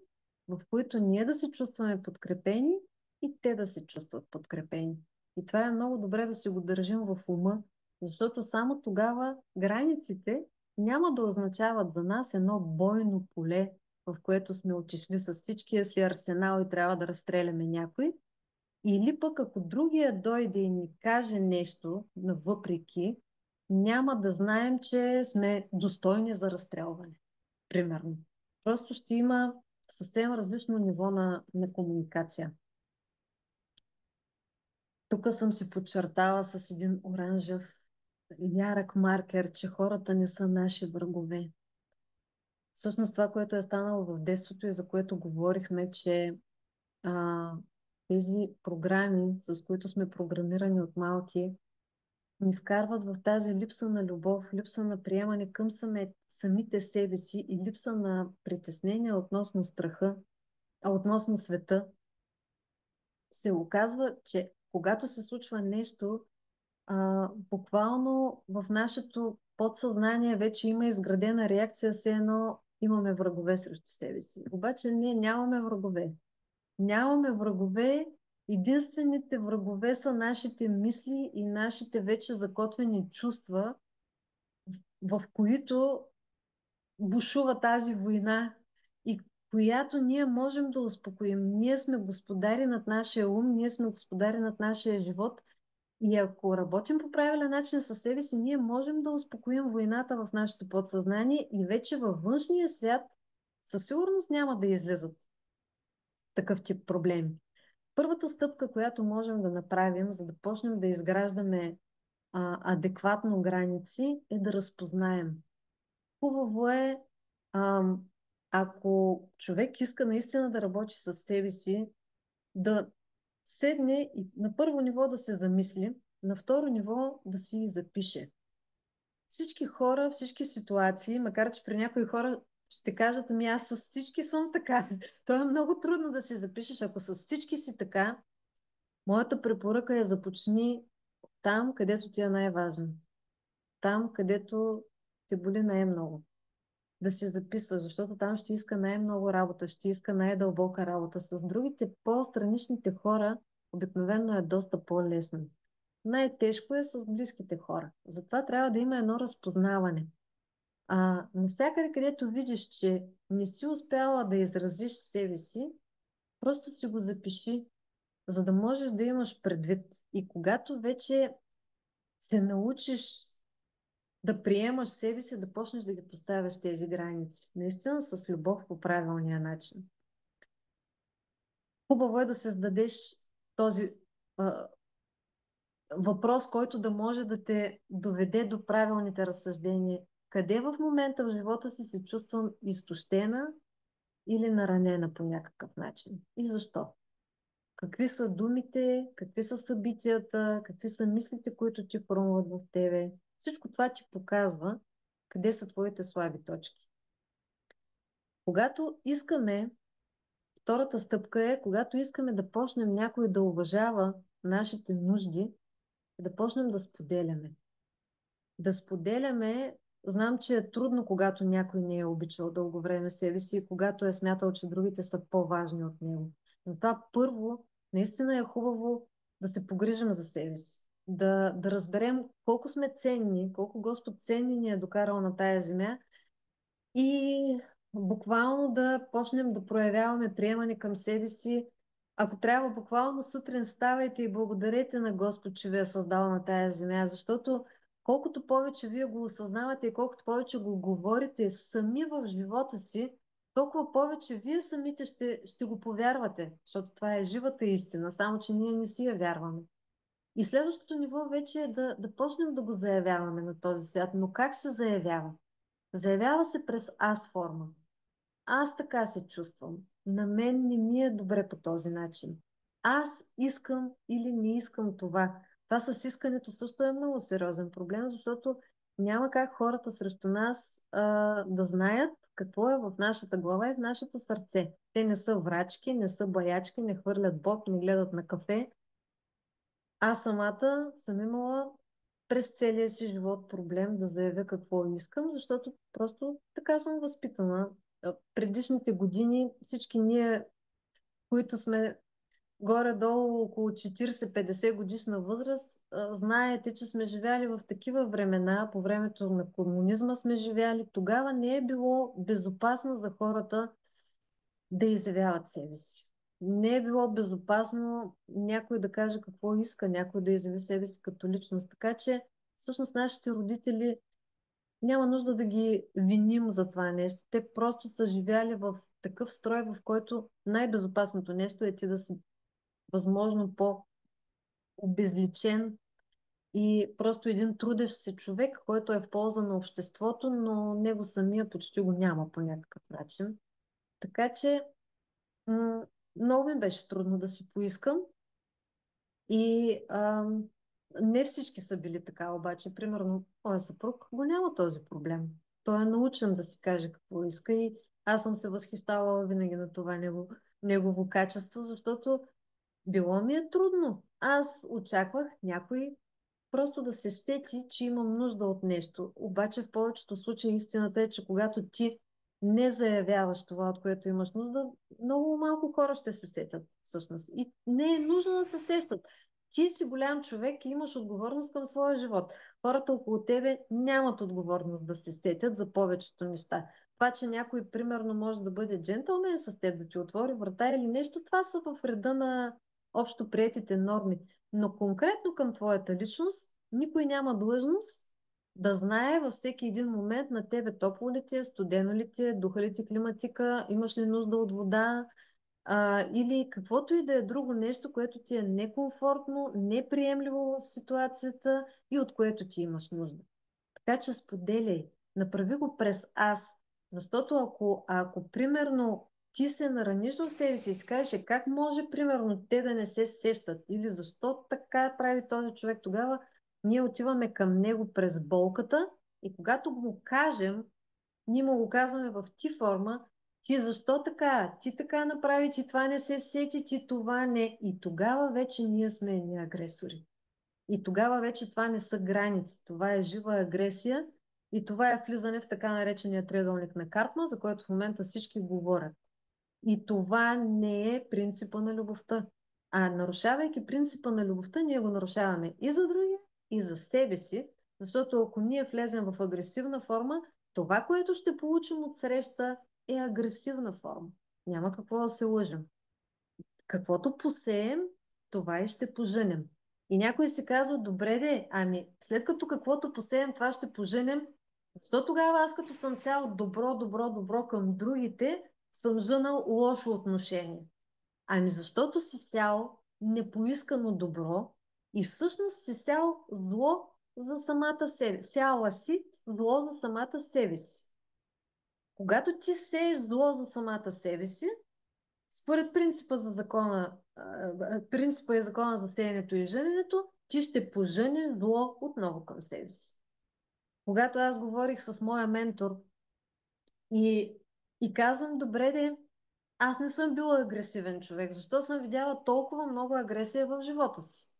в които ние да се чувстваме подкрепени и те да се чувстват подкрепени. И това е много добре да си го държим в ума, защото само тогава границите няма да означават за нас едно бойно поле, в което сме отишли с всичкия си арсенал и трябва да разстреляме някой. Или пък ако другия дойде и ни каже нещо, въпреки, няма да знаем, че сме достойни за разстрелване. Примерно. Просто ще има съвсем различно ниво на комуникация. Тук съм си подчертала с един оранжев ярък маркер, че хората не са наши врагове. Всъщност това, което е станало в детството и за което говорихме, че а, тези програми, с които сме програмирани от малки, ни вкарват в тази липса на любов, липса на приемане към самите себе си и липса на притеснение относно страха, а относно света. Се оказва, че когато се случва нещо, буквално в нашето подсъзнание вече има изградена реакция, все едно имаме врагове срещу себе си. Обаче не, нямаме врагове. Нямаме врагове. Единствените врагове са нашите мисли и нашите вече заготвени чувства, в които бушува тази война и която ние можем да успокоим. Ние сме господари над нашия ум, ние сме господари над нашия живот и ако работим по правилен начин със себе си, ние можем да успокоим войната в нашето подсъзнание и вече във външния свят със сигурност няма да излезат такъв тип проблеми. Първата стъпка, която можем да направим, за да почнем да изграждаме адекватно граници, е да разпознаем. Хубаво е, ам, ако човек иска наистина да работи с себе си, да седне и на първо ниво да се замисли, на второ ниво да си запише. Всички хора, всички ситуации, макар че при някои хора ще кажат, ами аз с всички съм така. То е много трудно да си запишеш. Ако с всички си така, моята препоръка е започни там, където ти е най-важно. Там, където те боли най-много. Да се записва, защото там ще иска най-много работа, ще иска най-дълбока работа. С другите по-страничните хора обикновено е доста по-лесно. Най-тежко е с близките хора. Затова трябва да има едно разпознаване. Навсякъде, където видиш, че не си успяла да изразиш себе си, просто си го запиши, за да можеш да имаш предвид. И когато вече се научиш да приемаш себе си, да почнеш да ги поставяш тези граници. Наистина с любов по правилния начин. Хубаво е да създадеш този въпрос, който да може да те доведе до правилните разсъждения. Къде в момента в живота си се чувствам изтощена или наранена по някакъв начин? И защо? Какви са думите, какви са събитията, какви са мислите, които ти хрумват в тебе? Всичко това ти показва къде са твоите слаби точки. Когато искаме, втората стъпка е, когато искаме да почнем някой да уважава нашите нужди, да почнем да споделяме. Да споделяме, знам, че е трудно, когато някой не е обичал дълго време себе си и когато е смятал, че другите са по-важни от него. Но това първо, наистина е хубаво да се погрижим за себе си. Да разберем колко сме ценни, колко Господ ценни ни е докарал на тая земя и буквално да почнем да проявяваме приемане към себе си. Ако трябва, буквално сутрин ставайте и благодарете на Господ, че ви е създал на тая земя, защото колкото повече вие го осъзнавате и колкото повече го говорите сами в живота си, толкова повече вие самите ще го повярвате, защото това е живата истина, само че ние не си я вярваме. И следващото ниво вече е да почнем да го заявяваме на този свят. Но как се заявява? Заявява се през аз форма. Аз така се чувствам. На мен не ми е добре по този начин. Аз искам или не искам това. Това с искането също е много сериозен проблем, защото няма как хората срещу нас да знаят какво е в нашата глава и в нашето сърце. Те не са врачки, не са баячки, не хвърлят боб, не гледат на кафе. Аз самата съм имала през целия си живот проблем да заявя какво искам, защото просто така съм възпитана. Предишните години всички ние, които сме горе-долу около 40-50 годишна възраст, знаете, че сме живяли в такива времена, по времето на комунизма сме живяли. Тогава не е било безопасно за хората да изявяват себе си. Не е било безопасно някой да каже какво иска, някой да изяви себе си като личност. Така че, всъщност, нашите родители няма нужда да ги виним за това нещо. Те просто са живяли в такъв строй, в който най-безопасното нещо е ти да си възможно по-обезличен и просто един трудещ се човек, който е в полза на обществото, но него самия почти го няма по някакъв начин. Така че много ми беше трудно да си поискам и не всички са били така, обаче. Примерно, моя съпруг го няма този проблем. Той е научен да си каже какво иска и аз съм се възхищавала винаги на това негово качество, защото било ми е трудно. Аз очаквах някой просто да се сети, че имам нужда от нещо. Обаче в повечето случаи истината е, че когато ти не заявяваш това, от което имаш нужда, много малко хора ще се сетят всъщност. И не е нужно да се сещат. Ти си голям човек и имаш отговорност към своя живот. Хората около тебе нямат отговорност да се сетят за повечето неща. Това, че някой, примерно, може да бъде джентълмен с теб, да ти отвори врата или нещо, това са в реда на общо приетите норми. Но конкретно към твоята личност, никой няма длъжност да знае във всеки един момент на тебе топло ли ти е, студено ли ти е, духа ли ти климатика, имаш ли нужда от вода, или каквото и да е друго нещо, което ти е некомфортно, неприемливо в ситуацията и от което ти имаш нужда. Така че споделяй, направи го през аз. Защото ако примерно ти се нараниш в себе си и си кажеш как може примерно те да не се сещат или защо така прави този човек, тогава ние отиваме към него през болката и когато му кажем, ние му го казваме в ти форма, ти защо така, ти така направи, ти това не се сети, ти това не. И тогава вече ние сме едни агресори. И тогава вече това не са граници, това е жива агресия и това е влизане в така наречения триъгълник на Карпман, за който в момента всички говорят. И това не е принципа на любовта. А нарушавайки принципа на любовта, ние го нарушаваме и за другия, и за себе си, защото ако ние влезем в агресивна форма, това, което ще получим от среща, е агресивна форма. Няма какво да се лъжим. Каквото посеем, това и ще поженем. И някой си казва, добре де, ами след като каквото посеем, това ще поженем, защо тогава аз като съм сял добро, добро, добро към другите, съм жънал лошо отношение? Ами защото си сял непоискано добро и всъщност си сял зло за самата себе. Сяла си зло за самата себе си. Когато ти сееш зло за самата себе си, според принципа и закона за сеенето и жъненето, ти ще пожънеш зло отново към себе си. Когато аз говорих с моя ментор и, и казвам, добре де, аз не съм била агресивен човек, защо съм видяла толкова много агресия в живота си?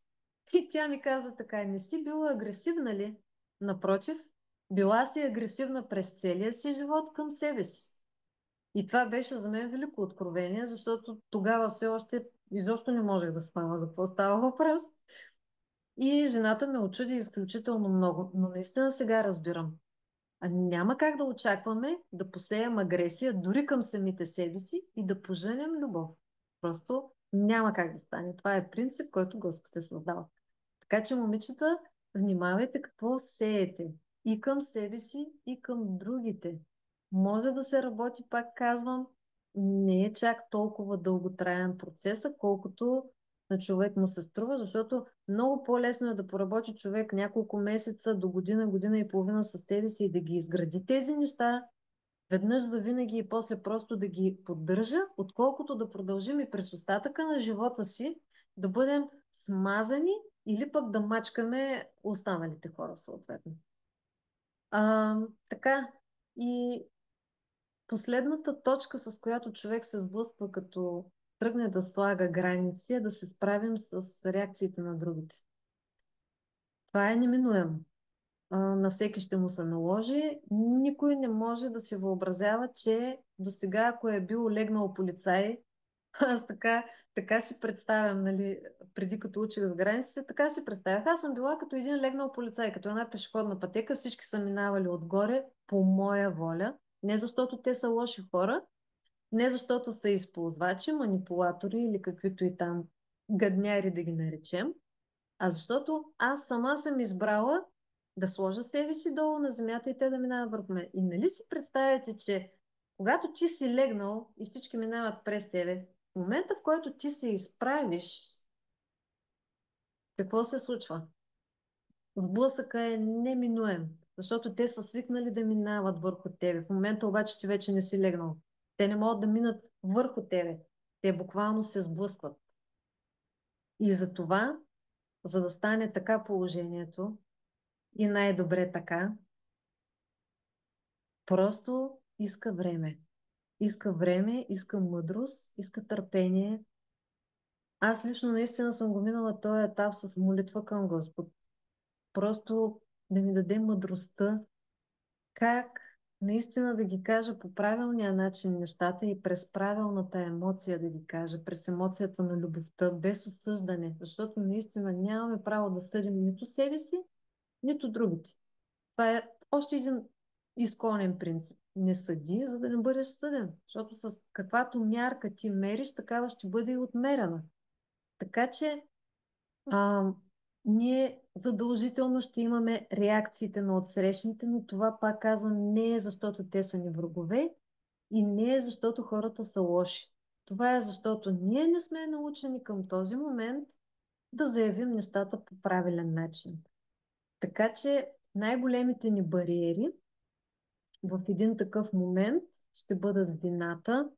И тя ми каза така, не си била агресивна ли? Напротив, била си агресивна през целия си живот към себе си. И това беше за мен велико откровение, защото тогава все още изобщо не можех да схвана за какво става въпрос. И жената ме очуди изключително много, но наистина сега разбирам. А няма как да очакваме да посеем агресия дори към самите себе си и да поженем любов. Просто няма как да стане. Това е принцип, който Господ е създал. Така че, момичета, внимавайте какво сеете и към себе си, и към другите. Може да се работи, пак казвам, не е чак толкова дълготраен процеса, колкото на човек му се струва, защото много по-лесно е да поработи човек няколко месеца до година, година и половина със себе си и да ги изгради тези неща веднъж за винаги и после просто да ги поддържа, отколкото да продължим и през остатъка на живота си да бъдем смазани или пък да мачкаме останалите хора съответно. Така, и последната точка, с която човек се сблъсква като тръгне да слага граници, е да се справим с реакциите на другите. Това е неминуемо. На всеки ще му се наложи. Никой не може да си въобразява, че до сега, ако е бил легнал полицай, аз така си представям, нали, преди като учих с границите, така си представях. Аз съм била като един легнал полицай, като една пешеходна пътека, всички са минавали отгоре по моя воля. Не защото те са лоши хора, не защото са използвачи, манипулатори или каквито и там гадняри да ги наречем, а защото аз сама съм избрала да сложа себе си долу на земята и те да минават върху мен. И нали си представяте, че когато ти си легнал и всички минават през тебе, в момента в който ти се изправиш, какво се случва? Сблъсъка е неминуем, защото те са свикнали да минават върху тебе. В момента обаче ти вече не си легнал. Те не могат да минат върху тебе. Те буквално се сблъскват. И за това, за да стане така положението, и най-добре така, просто иска време. Иска време, иска мъдрост, иска търпение. Аз лично наистина съм го минала този етап с молитва към Господ. Просто да ми даде мъдростта как наистина да ги кажа по правилния начин нещата и през правилната емоция да ги кажа, през емоцията на любовта, без осъждане, защото наистина нямаме право да съдим нито себе си, нито другите. Това е още един изконен принцип. Не съди, за да не бъдеш съден, защото с каквато мярка ти мериш, такава ще бъде и отмерена. Така че а, ние задължително ще имаме реакциите на отсрещните, но това, пак казвам, не е защото те са ни врагове и не е защото хората са лоши. Това е защото ние не сме научени към този момент да заявим нещата по правилен начин. Така че най-големите ни бариери в един такъв момент ще бъдат вината,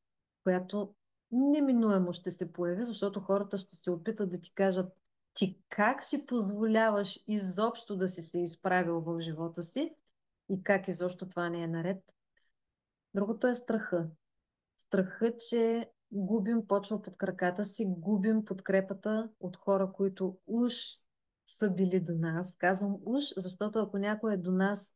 която неминуемо ще се появи, защото хората ще се опитат да ти кажат ти как си позволяваш изобщо да си се изправил в живота си и как изобщо това не е наред. Другото е страха. Страха, че губим почва под краката си, губим подкрепата от хора, които уж са били до нас. Казвам уж, защото ако някой е до нас,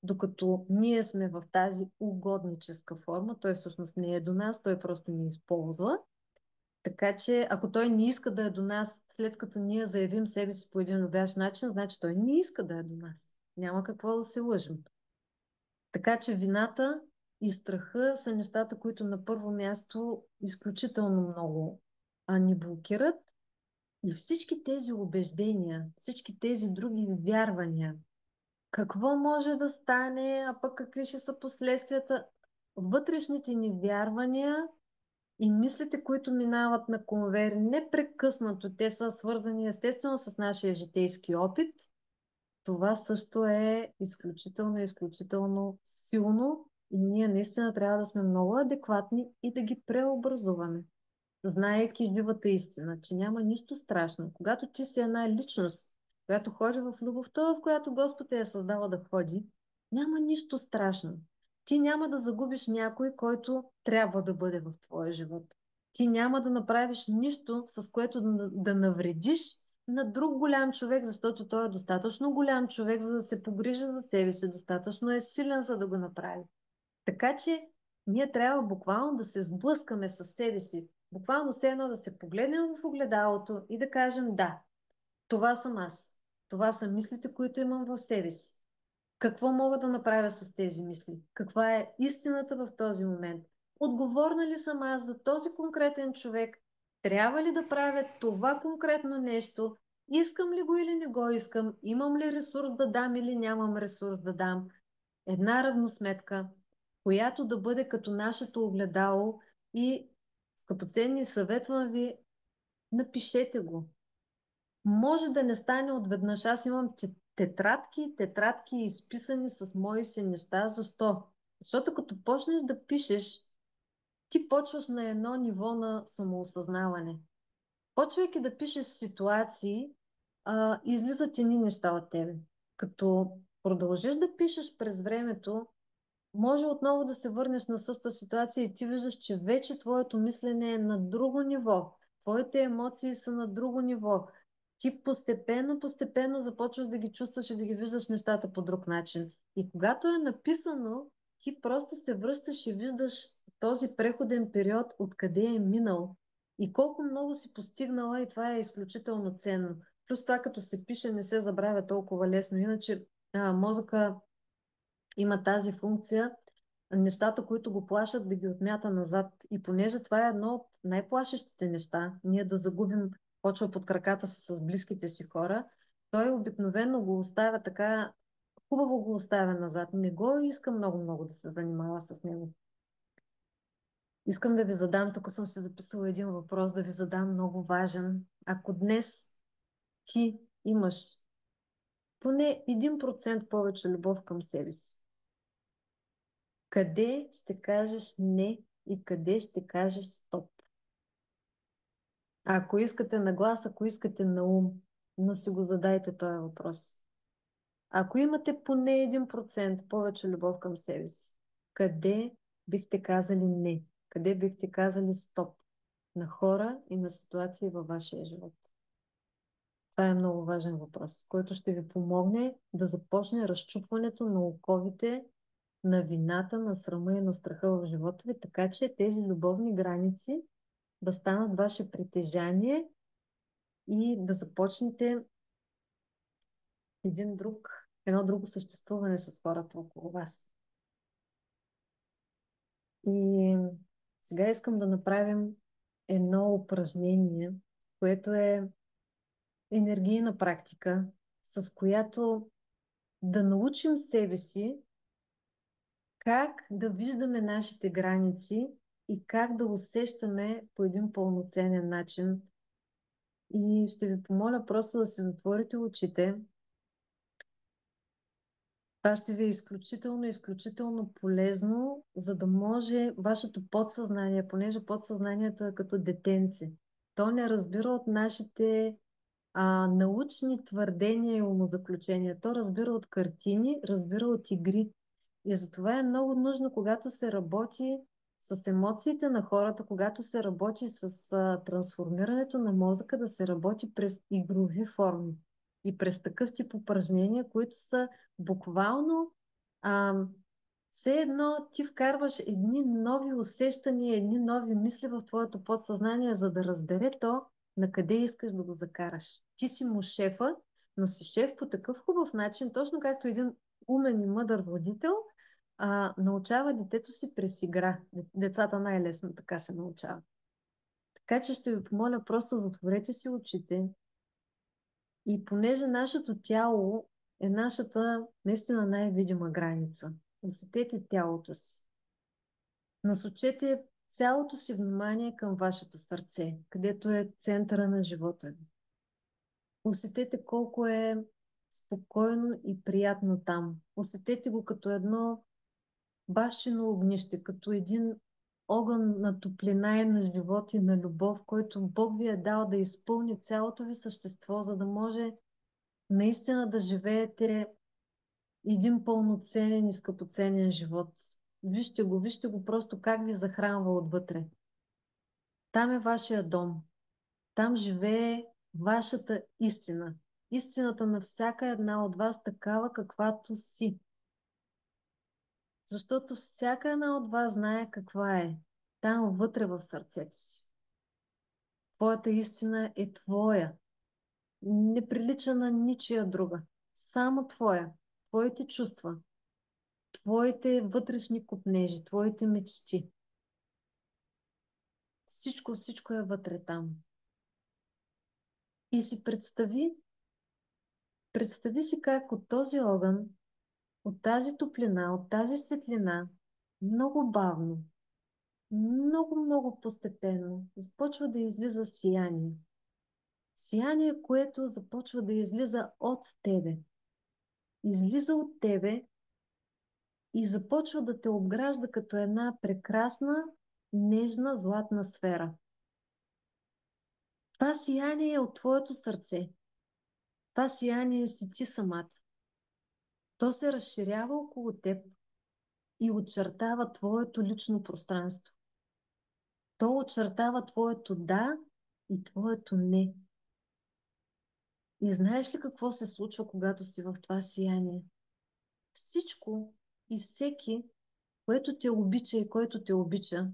докато ние сме в тази угодническа форма, той всъщност не е до нас, той просто ни използва. Така че, ако той не иска да е до нас, след като ние заявим себе си по един любящ начин, значи той не иска да е до нас. Няма какво да се лъжим. Така че вината и страха са нещата, които на първо място изключително много ни блокират. И всички тези убеждения, всички тези други вярвания, какво може да стане, а пък какви ще са последствията, вътрешните ни вярвания и мислите, които минават на конвейер непрекъснато, те са свързани естествено с нашия житейски опит. Това също е изключително, изключително силно и ние наистина трябва да сме много адекватни и да ги преобразуваме, знаейки живата истина, че няма нищо страшно. Когато ти си една личност, която ходи в любовта, в която Господ е създава да ходи, няма нищо страшно. Ти няма да загубиш някой, който трябва да бъде в твоя живот. Ти няма да направиш нищо, с което да навредиш на друг голям човек, защото той е достатъчно голям човек, за да се погрижи за себе си, достатъчно е силен, за да го направи. Така че ние трябва буквално да се сблъскаме с себе си. Буквално все едно да се погледнем в огледалото и да кажем да, това съм аз. Това са мислите, които имам в себе си. Какво мога да направя с тези мисли? Каква е истината в този момент? Отговорна ли съм аз за този конкретен човек? Трябва ли да правя това конкретно нещо? Искам ли го или не го искам? Имам ли ресурс да дам или нямам ресурс да дам? Една равносметка, която да бъде като нашето огледало и, скъпоценни, съветвам ви, напишете го. Може да не стане отведнъж. Аз имам тетрадки изписани с мои си неща. Защо? Защото като почнеш да пишеш, ти почваш на едно ниво на самоосъзнаване. Почвайки да пишеш ситуации, излизат едни неща от тебе. Като продължиш да пишеш през времето, може отново да се върнеш на същата ситуация и ти виждаш, че вече твоето мислене е на друго ниво. Твоите емоции са на друго ниво. Ти постепенно започваш да ги чувстваш и да ги виждаш нещата по друг начин. И когато е написано, ти просто се връщаш и виждаш този преходен период, откъде е минал и колко много си постигнала, и това е изключително ценно. Плюс това, като се пише, не се забравя толкова лесно. Иначе мозъка има тази функция, нещата, които го плашат, да ги отмята назад. И понеже това е едно от най-плашещите неща, ние да загубим почва под краката си с близките си хора, той обикновено го оставя така, хубаво го оставя назад. Не го иска много-много да се занимава с него. Искам да ви задам, тук съм си записала един въпрос, да ви задам много важен. Ако днес ти имаш поне 1% повече любов към себе си, къде ще кажеш не и къде ще кажеш стоп? Ако искате на глас, ако искате на ум, но си го задайте този въпрос. Ако имате поне 1% повече любов към себе си, къде бихте казали не? Къде бихте казали стоп на хора и на ситуации във вашия живот? Това е много важен въпрос, който ще ви помогне да започне разчупването на оковите на вината, на срама и на страха в живота ви, така че тези любовни граници да станат ваше притежание и да започнете едно друго съществуване с хората около вас. И сега искам да направим едно упражнение, което е енергийна практика, с която да научим себе си как да виждаме нашите граници и как да усещаме по един пълноценен начин. И ще ви помоля просто да се затворите очите. Това ще ви е изключително, изключително полезно, за да може вашето подсъзнание, понеже подсъзнанието е като детенце. То не разбира от нашите научни твърдения и умозаключения. То разбира от картини, разбира от игри. И затова е много нужно, когато се работи с емоциите на хората, когато се работи с трансформирането на мозъка, да се работи през игрови форми и през такъв тип упражнения, които са буквално а, все едно ти вкарваш едни нови усещания, едни нови мисли в твоето подсъзнание, за да разбере то на къде искаш да го закараш. Ти си му шефа, но си шеф по такъв хубав начин, точно както един умен и мъдър водител научава детето си през игра. Децата най-лесно така се научават. Така че ще ви помоля, просто затворете си очите и понеже нашето тяло е нашата наистина най-видима граница, усетете тялото си. Насочете цялото си внимание към вашето сърце, където е центъра на живота ви. Усетете колко е спокойно и приятно там. Усетете го като едно бащино огнище, като един огън на топлина и на живот и на любов, който Бог ви е дал да изпълни цялото ви същество, за да може наистина да живеете един пълноценен и скъпоценен живот. Вижте го просто как ви захранва отвътре. Там е вашия дом. Там живее вашата истина. Истината на всяка една от вас такава, каквато си. Защото всяка една от вас знае каква е. Там вътре в сърцето си. Твоята истина е твоя. Не прилича на ничия друга. Само твоя. Твоите чувства. Твоите вътрешни копнежи. Твоите мечти. Всичко е вътре там. И си представи си как от този огън, от тази топлина, от тази светлина, много бавно, много постепенно започва да излиза сияние. Сияние, което започва да излиза от тебе. Излиза от тебе и започва да те обгражда като една прекрасна, нежна, златна сфера. Това сияние е от твоето сърце. Това сияние си ти самата. То се разширява около теб и очертава твоето лично пространство. То очертава твоето да и твоето не. И знаеш ли какво се случва, когато си в това сияние? Всичко и всеки, което те обича и който те обича,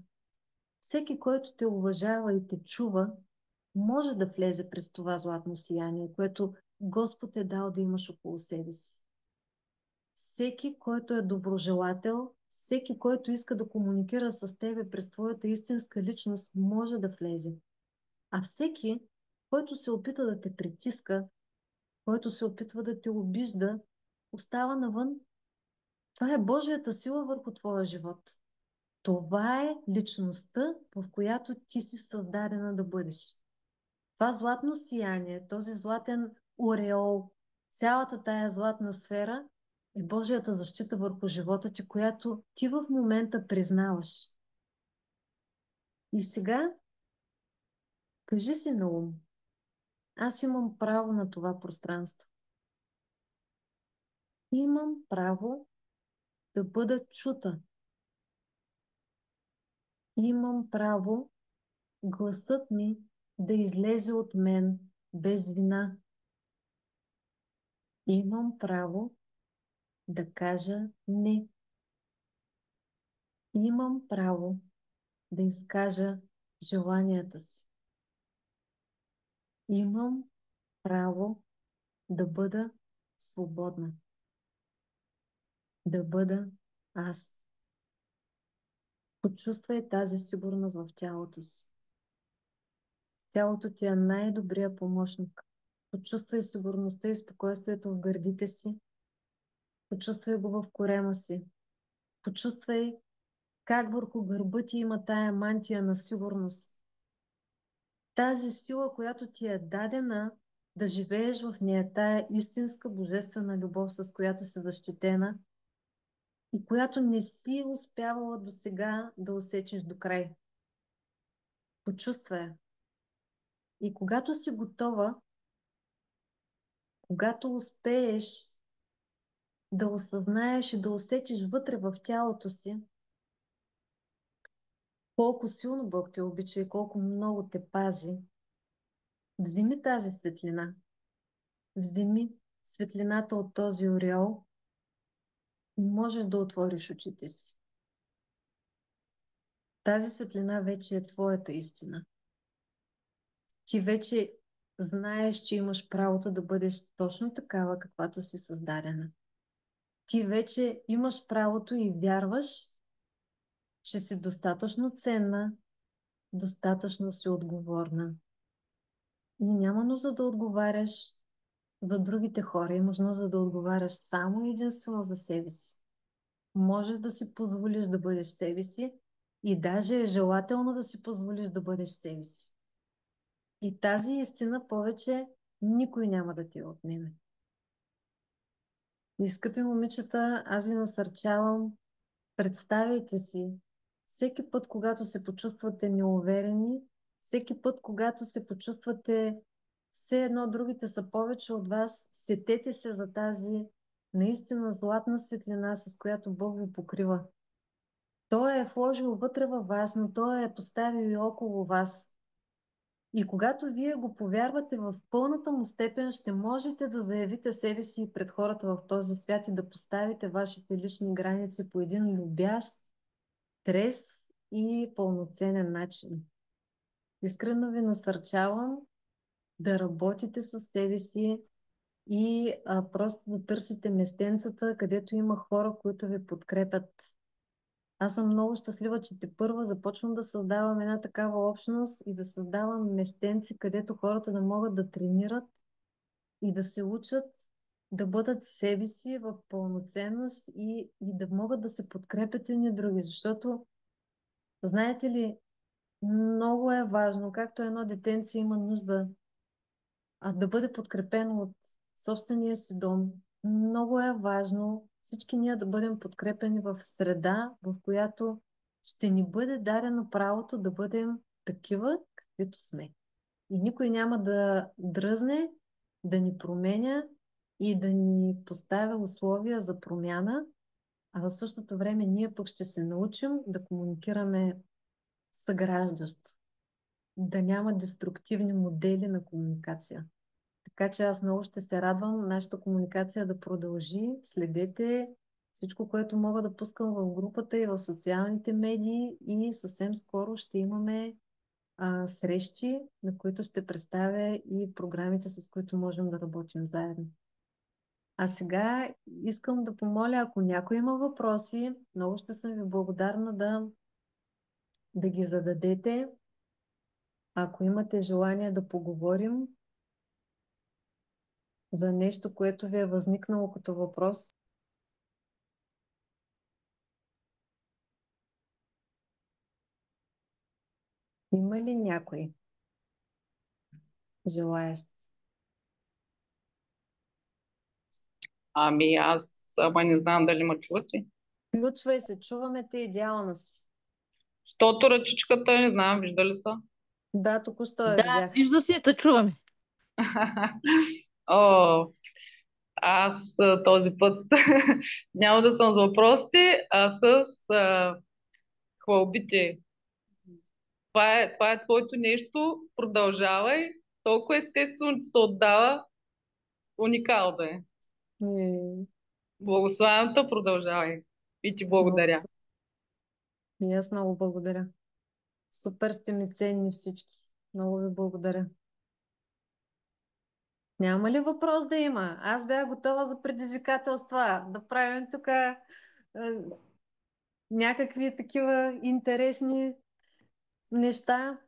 всеки, който те уважава и те чува, може да влезе през това златно сияние, което Господ е дал да имаш около себе си. Всеки, който е доброжелател, всеки, който иска да комуникира с тебе през твоята истинска личност, може да влезе. А всеки, който се опита да те притиска, който се опитва да те обижда, остава навън. Това е Божията сила върху твоя живот. Това е личността, в която ти си създадена да бъдеш. Това златно сияние, този златен ореол, цялата тая златна сфера е Божията защита върху живота ти, която ти в момента признаваш. И сега кажи си на ум, аз имам право на това пространство. Имам право да бъда чута. Имам право гласът ми да излезе от мен без вина. Имам право да кажа не. Имам право да изкажа желанията си. Имам право да бъда свободна. Да бъда аз. Почувствай тази сигурност в тялото си. Тялото ти е най-добрият помощник. Почувствай сигурността и спокойствието в гърдите си. Почувствай го в корема си. Почувствай как върху гърба ти има тая мантия на сигурност. Тази сила, която ти е дадена да живееш в нея, тая истинска божествена любов, с която си защитена и която не си успявала до сега да усечеш до край. Почувствай я. И когато си готова, когато успееш да осъзнаеш и да усетиш вътре в тялото си, колко силно Бог те обича и колко много те пази, вземи тази светлина. Вземи светлината от този ореол и можеш да отвориш очите си. Тази светлина вече е твоята истина. Ти вече знаеш, че имаш правото да бъдеш точно такава, каквато си създадена. Ти вече имаш правото и вярваш, че си достатъчно ценна, достатъчно си отговорна. И няма нужда да отговаряш за другите хора. Имаш нужда да отговаряш само и единствено за себе си. Можеш да си позволиш да бъдеш себе си и даже е желателно да си позволиш да бъдеш себе си. И тази истина повече никой няма да ти я отнеме. И, скъпи момичета, аз ви насърчавам, представяйте си, всеки път, когато се почувствате неуверени, всеки път, когато се почувствате все едно другите са повече от вас, сетете се за тази наистина златна светлина, с която Бог ви покрива. Той е вложил вътре във вас, но Той е поставил и около вас. И когато вие го повярвате в пълната му степен, ще можете да заявите себе си пред хората в този свят и да поставите вашите лични граници по един любящ, трезв и пълноценен начин. Искрено ви насърчавам да работите със себе си и просто да търсите местенцата, където има хора, които ви подкрепят. Аз съм много щастлива, че тепърва започвам да създавам една такава общност и да създавам местенци, където хората да могат да тренират и да се учат да бъдат себе си в пълноценност и да могат да се подкрепят едни други. Защото, знаете ли, много е важно, както едно детенце има нужда да бъде подкрепено от собствения си дом. Много е важно всички ние да бъдем подкрепени в среда, в която ще ни бъде дадено правото да бъдем такива, каквито сме. И никой няма да дръзне, да ни променя и да ни поставя условия за промяна, а в същото време ние пък ще се научим да комуникираме съграждащо, да няма деструктивни модели на комуникация. Така че аз много ще се радвам нашата комуникация да продължи. Следете всичко, което мога да пускам в групата и в социалните медии и съвсем скоро ще имаме срещи, на които ще представя и програмите, с които можем да работим заедно. А сега искам да помоля, ако някой има въпроси, много ще съм ви благодарна да ги зададете. Ако имате желание да поговорим за нещо, което ви е възникнало като въпрос. Има ли някой желаещ? Ами аз, ама не знам дали ме чувате. Включвай се, чуваме те идеална си. Щото ръчичката, не знам, виждали са. Да, току-що я Да, видях. вижда се, те чуваме. О, аз този път няма да съм с въпросите, а с хвалбите. Това е твоето нещо, продължавай. Толкова естествено ти се отдава, уникално да е. И, Благословената продължавай. И ти много, благодаря. и аз много благодаря. Супер сте ми ценни всички. Много ви благодаря. Няма ли въпрос да има? Аз бях готова за предизвикателства. Да правим тук някакви такива интересни неща.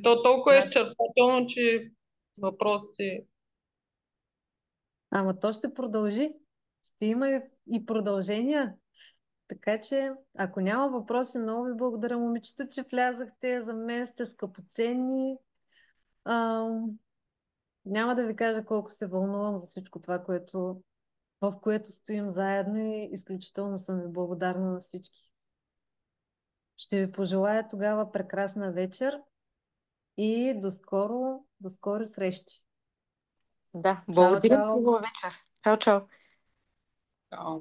То толкова е Да. изчерпателно, че въпросите... Ама то ще продължи. Ще има и продължения. Така че, ако няма въпроси, много ви благодаря, момичета, че влязахте. За мен сте скъпоценни. Ам, Няма да ви кажа колко се вълнувам за всичко това, в което стоим заедно и изключително съм ви благодарна на всички. Ще ви пожелая тогава прекрасна вечер и до скоро срещи. Да, Чао, благодаря. чао! Хубава вечер. Чао, чао. Чао.